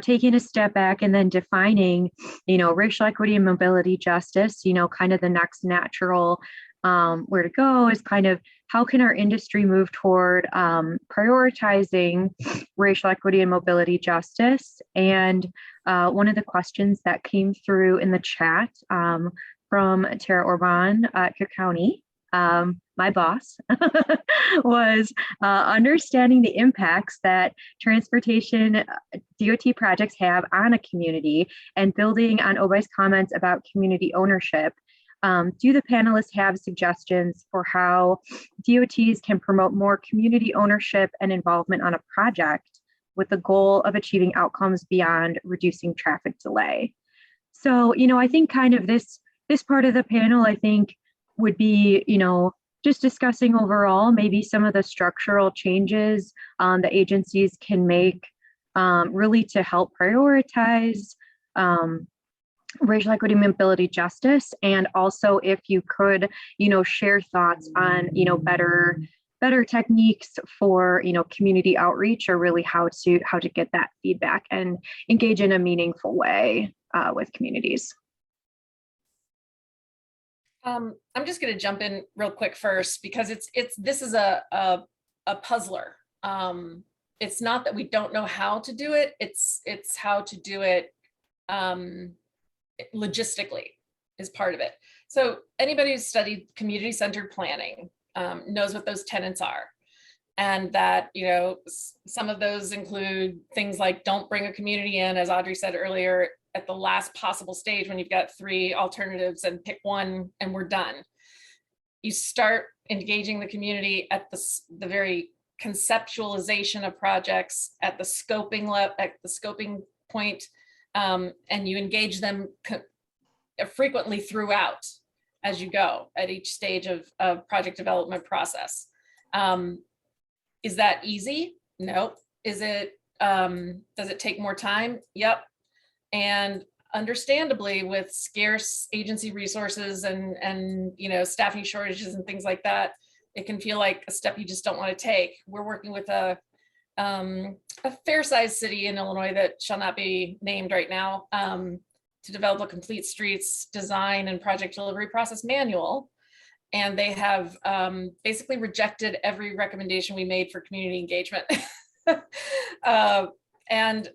taking a step back and then defining, racial equity and mobility justice, kind of the next natural where to go is kind of how can our industry move toward prioritizing racial equity and mobility justice. And one of the questions that came through in the chat from Tara Orban at Cook County, my boss, was understanding the impacts that transportation DOT projects have on a community, and building on Oboi's comments about community ownership. Do the panelists have suggestions for how DOTs can promote more community ownership and involvement on a project with the goal of achieving outcomes beyond reducing traffic delay? So, I think kind of this part of the panel, I think, would be, just discussing overall maybe some of the structural changes that agencies can make really to help prioritize racial equity, mobility, justice, and also if you could, share thoughts on, better techniques for, community outreach, or really how to get that feedback and engage in a meaningful way with communities. I'm just going to jump in real quick first, because this is a puzzler. It's not that we don't know how to do it. It's how to do it logistically is part of it. So anybody who's studied community-centered planning knows what those tenets are. And that, some of those include things like don't bring a community in, as Audrey said earlier, at the last possible stage when you've got 3 alternatives and pick one and we're done. You start engaging the community at the very conceptualization of projects, at the scoping point, and you engage them frequently throughout as you go at each stage of project development process. Is that easy? No. Is it? Does it take more time? Yep. And understandably, with scarce agency resources and staffing shortages and things like that, it can feel like a step you just don't want to take. We're working with a fair-sized city in Illinois that shall not be named right now to develop a complete streets design and project delivery process manual. And they have basically rejected every recommendation we made for community engagement. And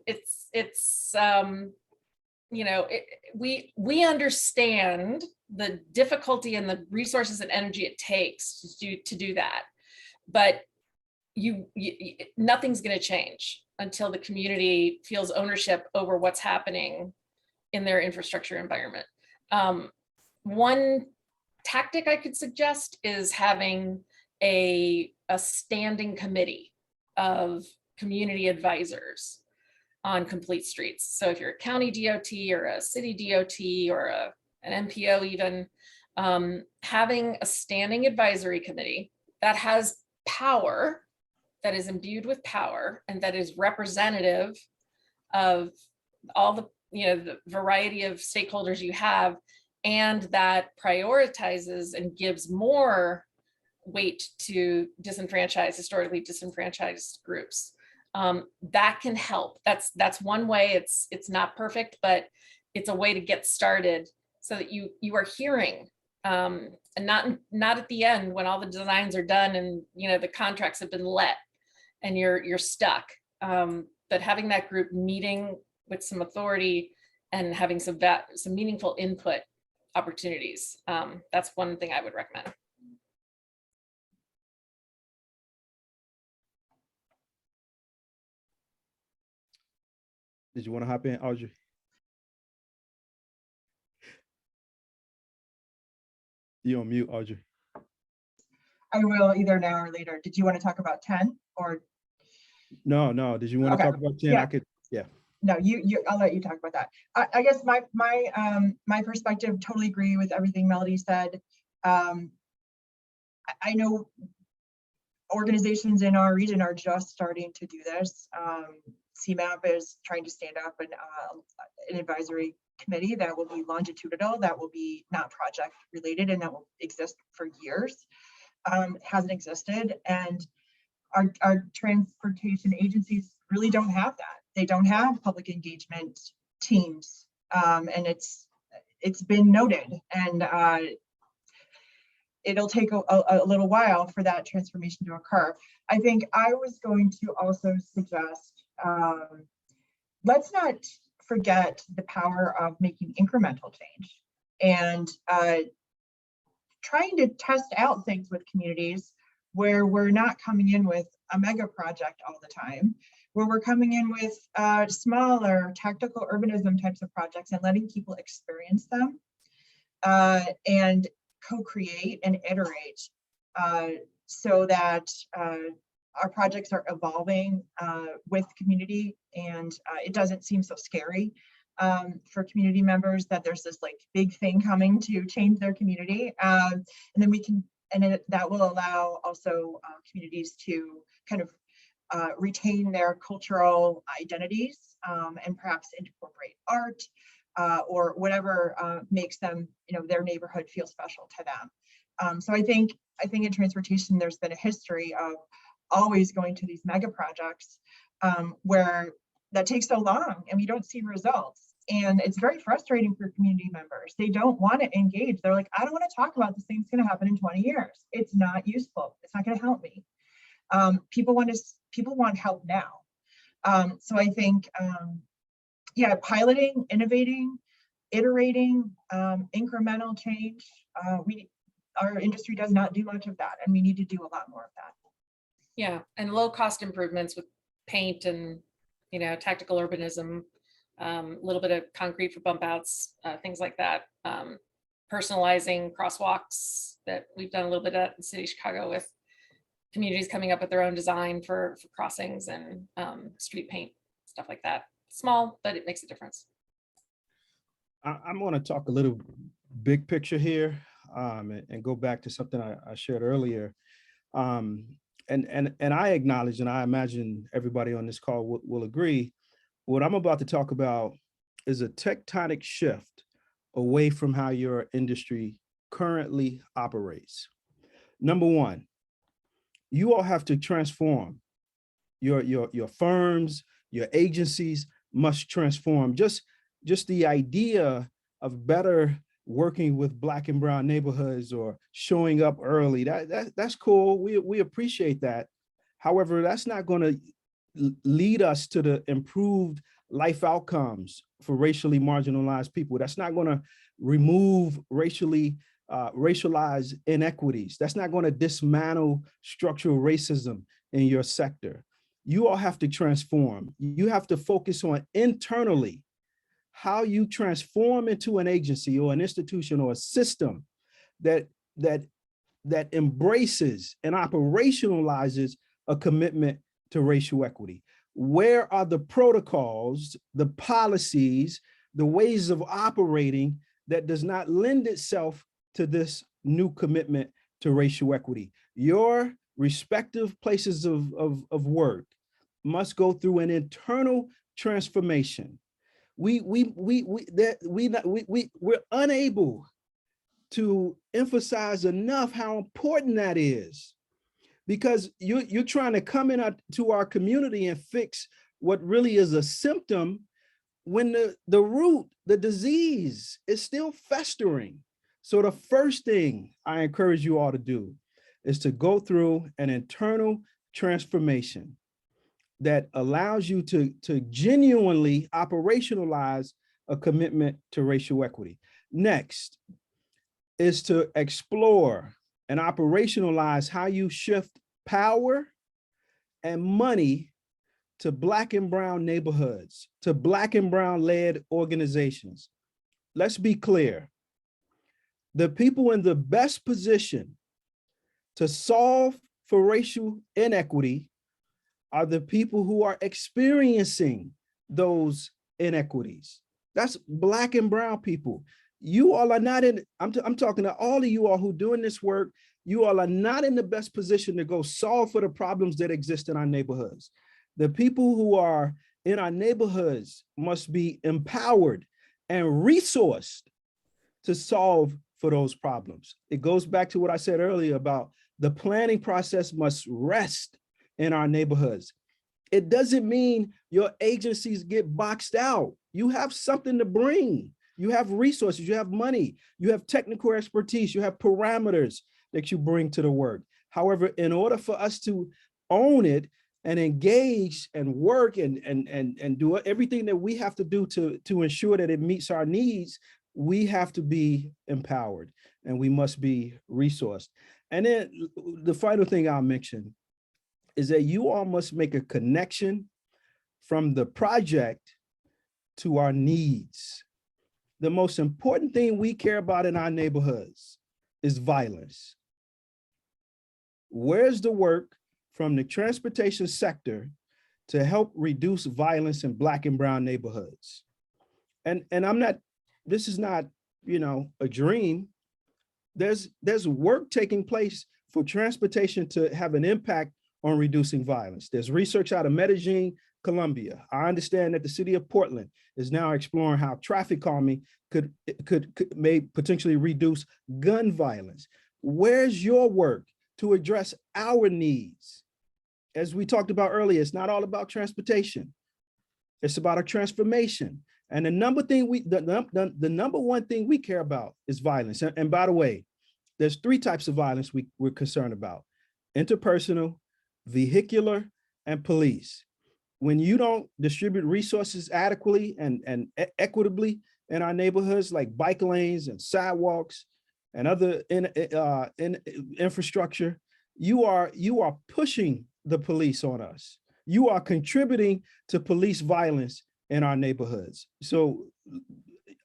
we understand the difficulty and the resources and energy it takes to do that, but nothing's going to change until the community feels ownership over what's happening in their infrastructure environment. One tactic I could suggest is having a standing committee of community advisors on complete streets. So if you're a county DOT or a city DOT or an MPO even, having a standing advisory committee that has power, that is imbued with power, and that is representative of all the variety of stakeholders you have, and that prioritizes and gives more weight to historically disenfranchised groups. that can help. That's one way. It's not perfect, but it's a way to get started so that you are hearing, and not at the end when all the designs are done and the contracts have been let and you're stuck. But having that group meeting with some authority and having some meaningful input opportunities. That's one thing I would recommend. Did you want to hop in, Audrey? You're on mute, Audrey. I will either now or later. Did you want to talk about 10 or? No. Did you want to talk about 10? Yeah. I could, yeah. No, I'll let you talk about that. I guess my perspective, totally agree with everything Melody said. I know organizations in our region are just starting to do this. CMAP is trying to stand up an advisory committee that will be longitudinal, that will be not project related, and that will exist for years. Hasn't existed, and our transportation agencies really don't have that. They don't have public engagement teams, and it's been noted, and it'll take a little while for that transformation to occur. I think I was going to also suggest, let's not forget the power of making incremental change and trying to test out things with communities where we're not coming in with a mega project all the time, where we're coming in with smaller tactical urbanism types of projects and letting people experience them and co-create and iterate so that our projects are evolving with community, and it doesn't seem so scary for community members that there's this like big thing coming to change their community. And then that will allow also communities to kind of retain their cultural identities and perhaps incorporate art or whatever makes them, their neighborhood feel special to them. So I think in transportation, there's been a history of always going to these mega projects where that takes so long and we don't see results. And it's very frustrating for community members. They don't want to engage. They're like, I don't want to talk about this thing that's going to happen in 20 years. It's not useful. It's not going to help me. People want help now. So I think, yeah, piloting, innovating, iterating, incremental change. Our industry does not do much of that, and we need to do a lot more of that. Yeah, and low cost improvements with paint and tactical urbanism, a little bit of concrete for bump outs, things like that. Personalizing crosswalks that we've done a little bit at in the city of Chicago with communities coming up with their own design for crossings and street paint, stuff like that. Small, but it makes a difference. I'm going to talk a little big picture here and go back to something I shared earlier. And I acknowledge, and I imagine everybody on this call will agree, what I'm about to talk about is a tectonic shift away from how your industry currently operates. Number one, you all have to transform. Your firms, your agencies must transform. Just the idea of better working with Black and brown neighborhoods or showing up early, that's cool. We appreciate that. However, that's not going to lead us to the improved life outcomes for racially marginalized people. That's not going to remove racialized inequities. That's not going to dismantle structural racism in your sector. You all have to transform. You have to focus on internally how you transform into an agency or an institution or a system that embraces and operationalizes a commitment to racial equity. Where are the protocols, the policies, the ways of operating that does not lend itself to this new commitment to racial equity? Your respective places of work must go through an internal transformation. We're unable to emphasize enough how important that is, because you're trying to come to our community and fix what really is a symptom when the root, the disease, is still festering. So the first thing I encourage you all to do is to go through an internal transformation that allows you to genuinely operationalize a commitment to racial equity. Next is to explore and operationalize how you shift power and money to Black and brown neighborhoods, to Black and brown led organizations. Let's be clear. The people in the best position to solve for racial inequity are the people who are experiencing those inequities. That's Black and brown people. You all are not in, I'm talking to all of you all who doing this work, you all are not in the best position to go solve for the problems that exist in our neighborhoods. The people who are in our neighborhoods must be empowered and resourced to solve for those problems. It goes back to what I said earlier about the planning process must rest in our neighborhoods. It doesn't mean your agencies get boxed out. You have something to bring. You have resources, you have money, you have technical expertise, you have parameters that you bring to the work. However, in order for us to own it and engage and work and do everything that we have to do to ensure that it meets our needs, we have to be empowered and we must be resourced. And then the final thing I'll mention is that you all must make a connection from the project to our needs. The most important thing we care about in our neighborhoods is violence. Where's the work from the transportation sector to help reduce violence in Black and brown neighborhoods? And I'm not, this is not, you know, a dream. There's work taking place for transportation to have an impact on reducing violence. There's research out of Medellin, Colombia. I understand that the city of Portland is now exploring how traffic calming may potentially reduce gun violence. Where's your work to address our needs? As we talked about earlier, it's not all about transportation. It's about a transformation. And the number one thing we care about is violence. And by the way, there's 3 types of violence we're concerned about: interpersonal, vehicular, and police. When you don't distribute resources adequately and equitably in our neighborhoods, like bike lanes and sidewalks and other infrastructure, you are pushing the police on us. You are contributing to police violence in our neighborhoods. So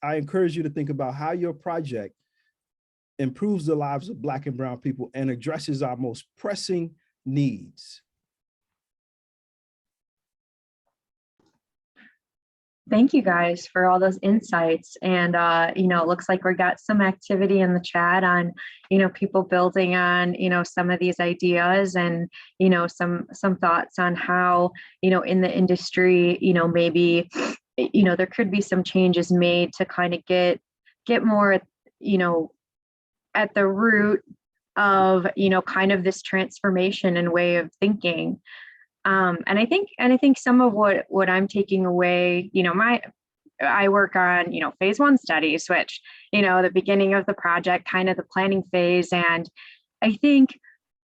I encourage you to think about how your project improves the lives of Black and brown people and addresses our most pressing needs. Thank you guys for all those insights. And, you know, it looks like we got some activity in the chat on, you know, people building on, you know, some of these ideas and, you know, some thoughts on how, you know, in the industry, you know, maybe, you know, there could be some changes made to kind of get more, you know, at the root of, you know, kind of this transformation and way of thinking. And I think some of what I'm taking away, you know, I work on, you know, phase 1 studies, which, you know, the beginning of the project, kind of the planning phase. And I think,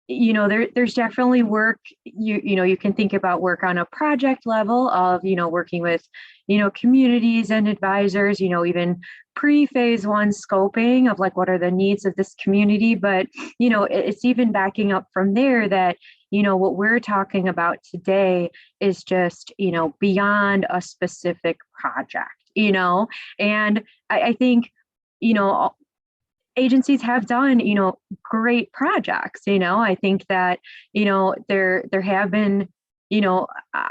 you know, there's definitely work, you know, you can think about work on a project level of, you know, working with, you know, communities and advisors, you know, even pre-phase 1 scoping of like, what are the needs of this community? But, you know, it's even backing up from there that, you know, what we're talking about today is just, you know, beyond a specific project, you know, and I think, you know, agencies have done, you know, great projects. You know, I think that, you know, there have been, you know,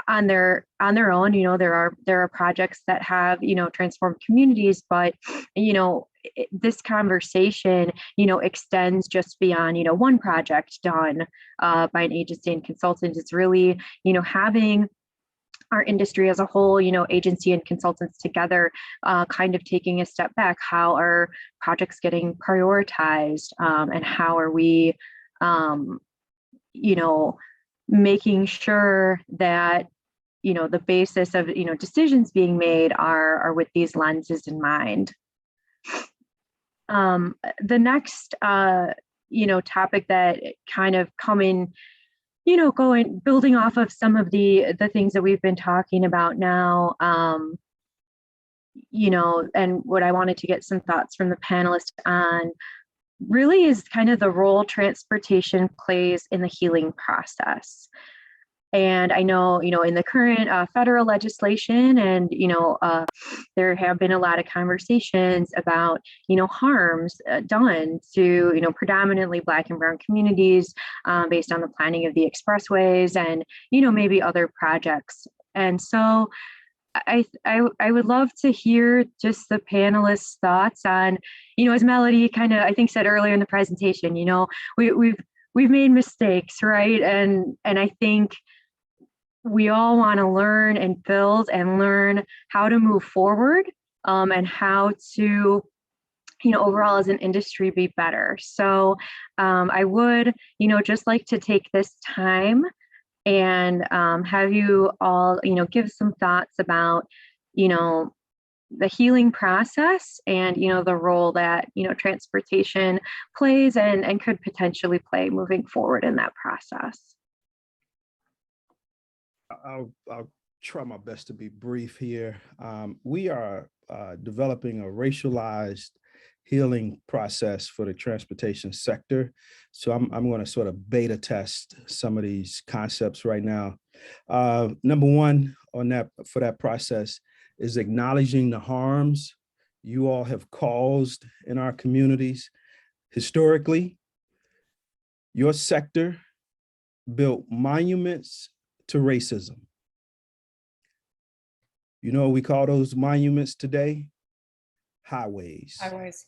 on their own, you know, there are projects that have, you know, transformed communities, but, you know, this conversation, you know, extends just beyond, you know, one project done by an agency and consultant. It's really, you know, having our industry as a whole, you know, agency and consultants together, kind of taking a step back. How are projects getting prioritized, and how are we, making sure that, the basis of, decisions being made are with these lenses in mind. The next, topic that kind of coming, building off of some of the things that we've been talking about now, and what I wanted to get some thoughts from the panelists on really is kind of the role transportation plays in the healing process. And I know, in the current federal legislation and, there have been a lot of conversations about, harms done to, predominantly Black and Brown communities based on the planning of the expressways and, maybe other projects. And so I would love to hear just the panelists' thoughts on, as Melody kind of, I think, said earlier in the presentation, we've made mistakes, right? And I think we all want to learn and build and learn how to move forward and how to, overall as an industry be better. So I would, just like to take this time and have you all, give some thoughts about, the healing process and, the role that, transportation plays and could potentially play moving forward in that process. I'll try my best to be brief here. We are developing a racialized healing process for the transportation sector. So I'm going to sort of beta test some of these concepts right now. Number one for that process is acknowledging the harms you all have caused in our communities. Historically, your sector built monuments to racism. You know what we call those monuments today? Highways. Highways.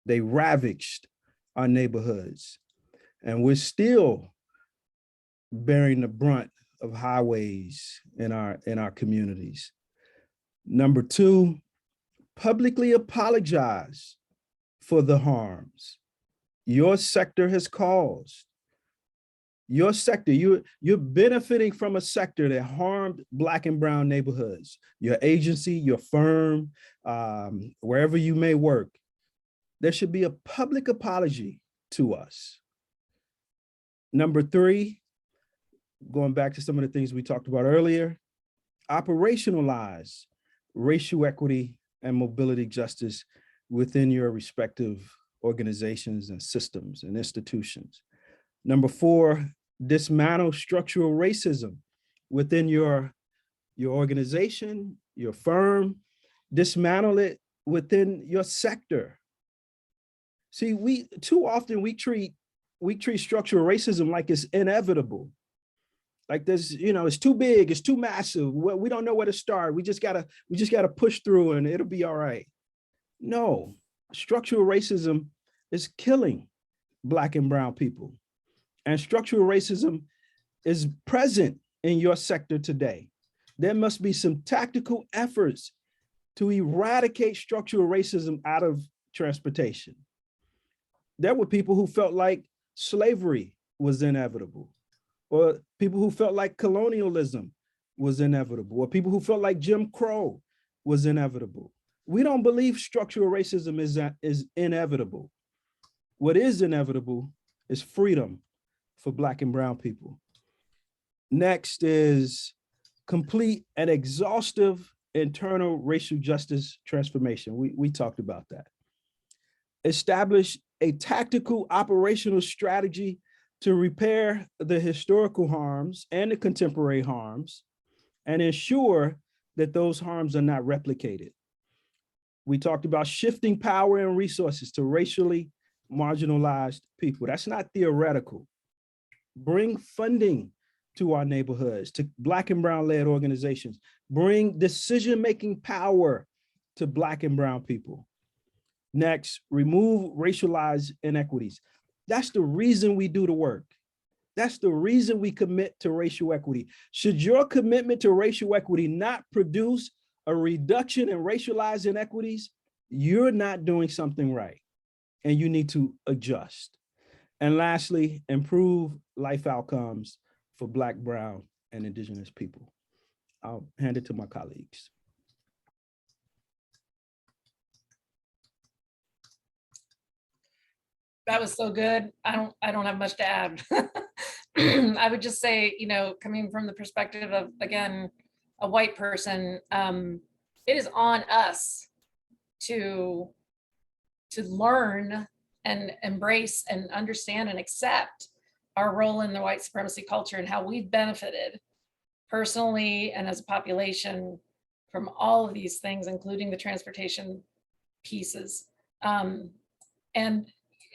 They ravaged our neighborhoods, and we're still bearing the brunt of highways in our communities. Number two, publicly apologize for the harms your sector has caused. Your sector, you're benefiting from a sector that harmed Black and Brown neighborhoods. Your agency, your firm, wherever you may work, there should be a public apology to us. Number three, going back to some of the things we talked about earlier, operationalize racial equity and mobility justice within your respective organizations and systems and institutions. Number four, dismantle structural racism within your organization, your firm, dismantle it within your sector. See, too often we treat structural racism like it's inevitable. Like this, it's too big, it's too massive. We don't know where to start. We just gotta push through and it'll be all right. No, structural racism is killing Black and Brown people. And structural racism is present in your sector today. There must be some tactical efforts to eradicate structural racism out of transportation. There were people who felt like slavery was inevitable, or people who felt like colonialism was inevitable, or people who felt like Jim Crow was inevitable. We don't believe structural racism is inevitable. What is inevitable is freedom for Black and Brown people. Next is complete and exhaustive internal racial justice transformation. We talked about that. Establish a tactical operational strategy to repair the historical harms and the contemporary harms and ensure that those harms are not replicated. We talked about shifting power and resources to racially marginalized people. That's not theoretical. Bring funding to our neighborhoods, to Black and Brown led organizations. Bring decision-making power to Black and Brown people. Next, remove racialized inequities. That's the reason we do the work. That's the reason we commit to racial equity. Should your commitment to racial equity not produce a reduction in racialized inequities, you're not doing something right and you need to adjust. And lastly, improve life outcomes for Black, Brown, and Indigenous people. I'll hand it to my colleagues. That was so good. I don't have much to add. I would just say, you know, coming from the perspective of, again, a white person, it is on us to learn and embrace and understand and accept our role in the white supremacy culture and how we've benefited personally and as a population from all of these things, including the transportation pieces. And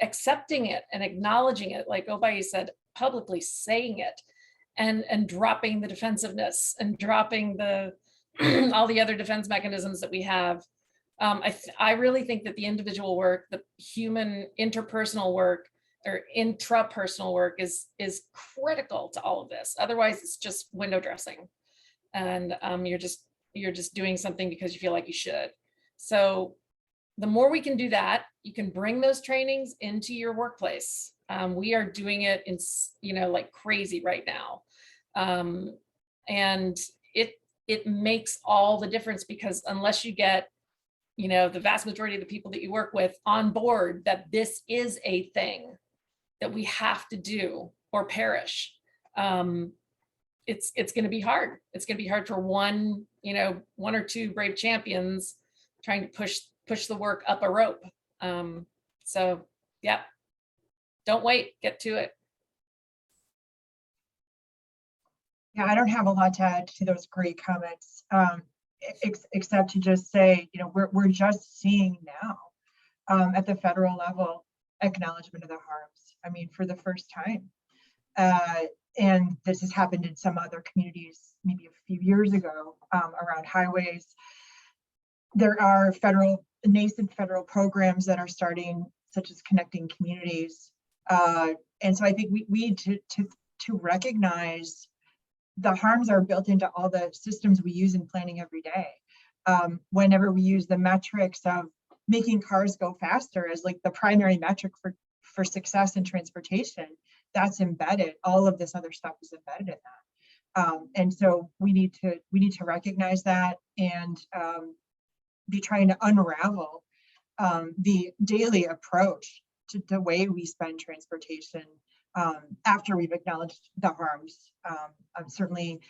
accepting it and acknowledging it, like Oboi said, publicly saying it, and dropping the defensiveness and dropping the all the other defense mechanisms that we have. I really think that the individual work, the human interpersonal work or intrapersonal work is critical to all of this. Otherwise, it's just window dressing, and you're just doing something because you feel like you should. So the more we can do that, you can bring those trainings into your workplace. We are doing it in, you know, like crazy right now. And it makes all the difference, because unless you get, you know, the vast majority of the people that you work with on board that this is a thing that we have to do or perish, it's going to be hard. It's going to be hard for one or two brave champions trying to push the work up a rope. So yeah, don't wait, get to it. Yeah, I don't have a lot to add to those great comments, except to just say, you know, we're just seeing now at the federal level acknowledgement of the harms. I mean, for the first time. And this has happened in some other communities maybe a few years ago around highways. There are nascent federal programs that are starting, such as Connecting Communities. And so I think we need to recognize the harms are built into all the systems we use in planning every day. Whenever we use the metrics of making cars go faster as like the primary metric for success in transportation, that's embedded. All of this other stuff is embedded in that. And so we need to recognize that and be trying to unravel the daily approach to the way we spend transportation after we've acknowledged the harms. Certainly,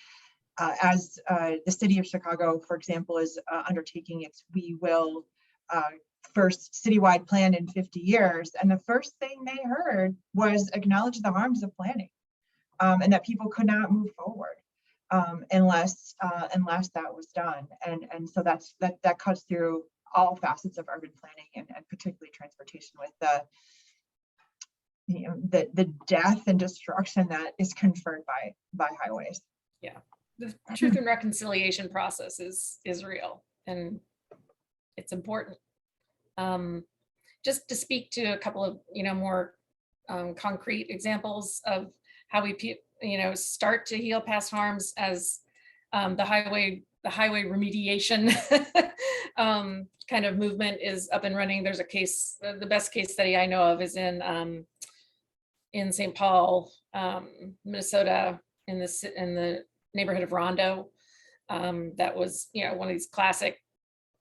as the city of Chicago, for example, is undertaking its We Will first citywide plan in 50 years. And the first thing they heard was acknowledge the harms of planning and that people could not move forward unless that was done. And so that cuts through all facets of urban planning and particularly transportation with the death and destruction that is conferred by highways. Yeah, the truth and reconciliation process is real and it's important. Just to speak to a couple of more concrete examples of how we start to heal past harms as the highway remediation kind of movement is up and running. There's a case, the best case study I know of is in St. Paul, Minnesota, in the neighborhood of Rondo. That was one of these classic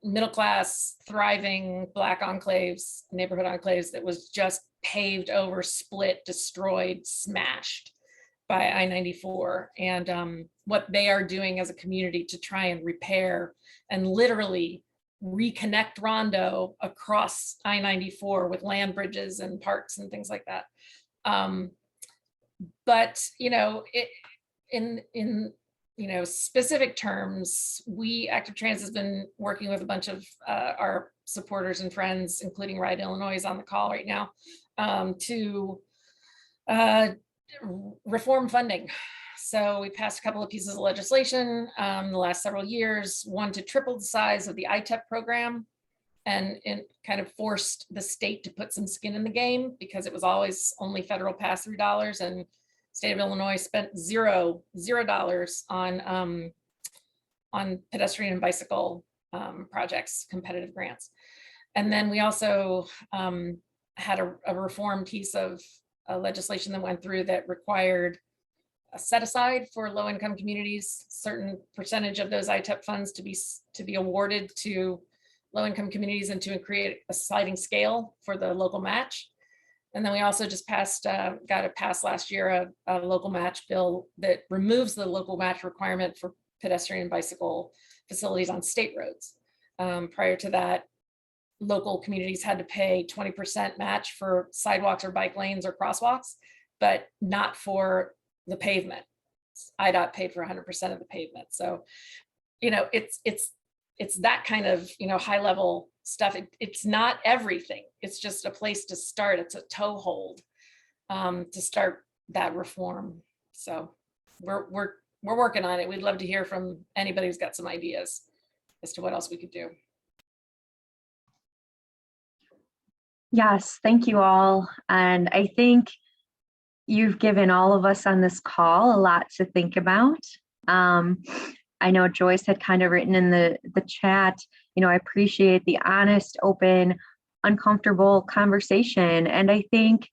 middle class, thriving Black enclaves, neighborhood enclaves that was just paved over, split, destroyed, smashed by I-94. And what they are doing as a community to try and repair and literally reconnect Rondo across I-94 with land bridges and parks and things like that. But in specific terms, Active Trans has been working with a bunch of our supporters and friends, including Ride Illinois is on the call right now, to reform funding. So we passed a couple of pieces of legislation in the last several years, one to triple the size of the ITEP program, and it kind of forced the state to put some skin in the game because it was always only federal pass-through dollars, and state of Illinois spent $0 on pedestrian and bicycle projects, competitive grants. And then we also had a reform piece of legislation that went through that required a set aside for low income communities, certain percentage of those ITEP funds to be awarded to low income communities and to create a sliding scale for the local match. And then we also just got it passed last year, a local match bill that removes the local match requirement for pedestrian and bicycle facilities on state roads. Prior to that, local communities had to pay 20% match for sidewalks or bike lanes or crosswalks, but not for the pavement. IDOT paid for 100% of the pavement. So, it's that kind of, high level stuff. It's not everything. It's just a place to start. It's a toehold to start that reform. So we're working on it. We'd love to hear from anybody who's got some ideas as to what else we could do. Yes, thank you all. And I think you've given all of us on this call a lot to think about. I know Joyce had kind of written in the chat, I appreciate the honest, open, uncomfortable conversation. And I think,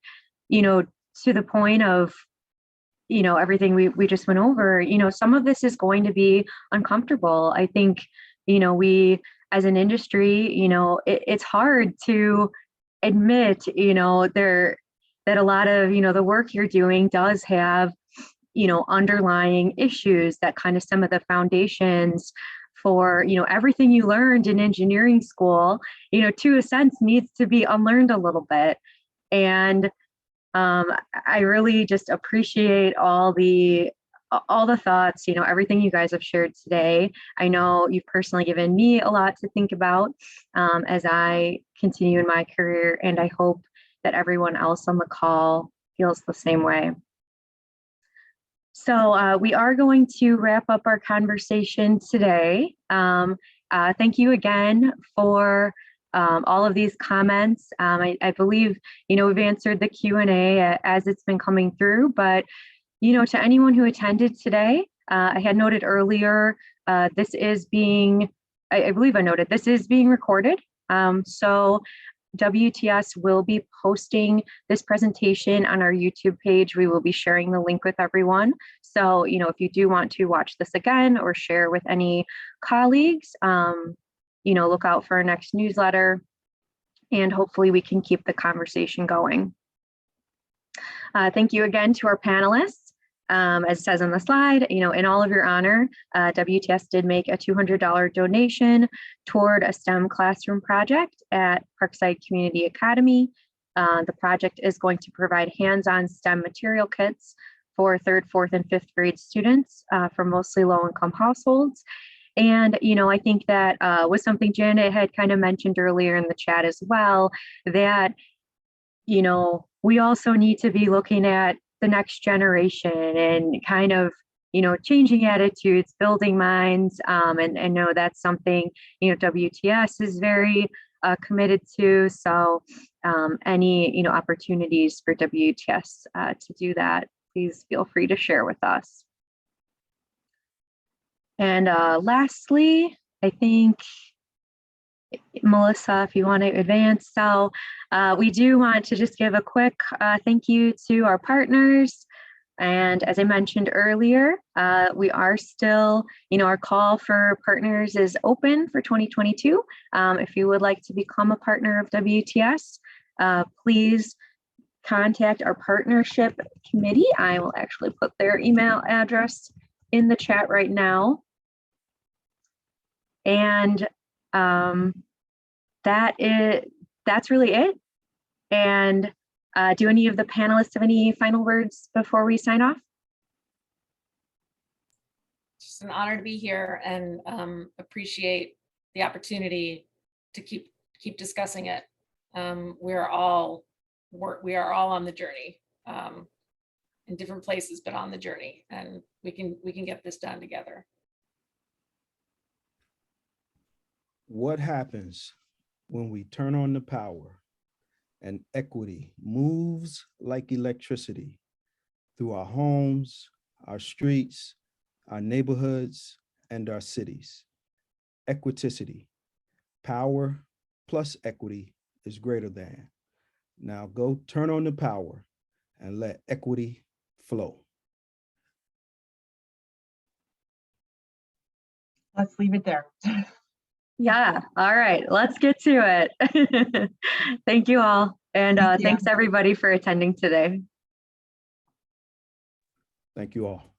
to the point of, everything we just went over, some of this is going to be uncomfortable. I think, we as an industry, it's hard to admit, that a lot of, the work you're doing does have, underlying issues that kind of some of the foundations for, everything you learned in engineering school, to a sense needs to be unlearned a little bit. And I really just appreciate all the thoughts, everything you guys have shared today. I know you've personally given me a lot to think about as I continue in my career, and I hope that everyone else on the call feels the same way. So we are going to wrap up our conversation today. Thank you again for all of these comments. I believe, we've answered the Q&A as it's been coming through, but, to anyone who attended today, I had noted earlier, this is being, I believe I noted, this is being recorded. So WTS will be posting this presentation on our YouTube page. We will be sharing the link with everyone. So, if you do want to watch this again or share with any colleagues, look out for our next newsletter, and hopefully we can keep the conversation going. Thank you again to our panelists. As it says on the slide, in all of your honor, WTS did make a $200 donation toward a STEM classroom project at Parkside Community Academy. The project is going to provide hands-on STEM material kits for 3rd, 4th, and 5th grade students from mostly low-income households. And, I think that was something Janet had kind of mentioned earlier in the chat as well, that, we also need to be looking at the next generation and kind of, changing attitudes, building minds. And I know that's something, WTS is very committed to. So any, opportunities for WTS to do that, please feel free to share with us. And lastly, I think, Melissa, if you want to advance. So we do want to just give a quick thank you to our partners. And as I mentioned earlier, we are still, our call for partners is open for 2022. If you would like to become a partner of WTS, please contact our partnership committee. I will actually put their email address in the chat right now. And that's really it. And do any of the panelists have any final words before we sign off? It's an honor to be here, and appreciate the opportunity to keep discussing it. We are all on the journey, in different places, but on the journey, and we can get this done together. What happens when we turn on the power and equity moves like electricity through our homes, our streets, our neighborhoods, and our cities? Equiticity, power plus equity is greater than. Now go turn on the power and let equity flow. Let's leave it there. Yeah. All right. Let's get to it. Thank you all. And Thank you. thanks everybody for attending today. Thank you all.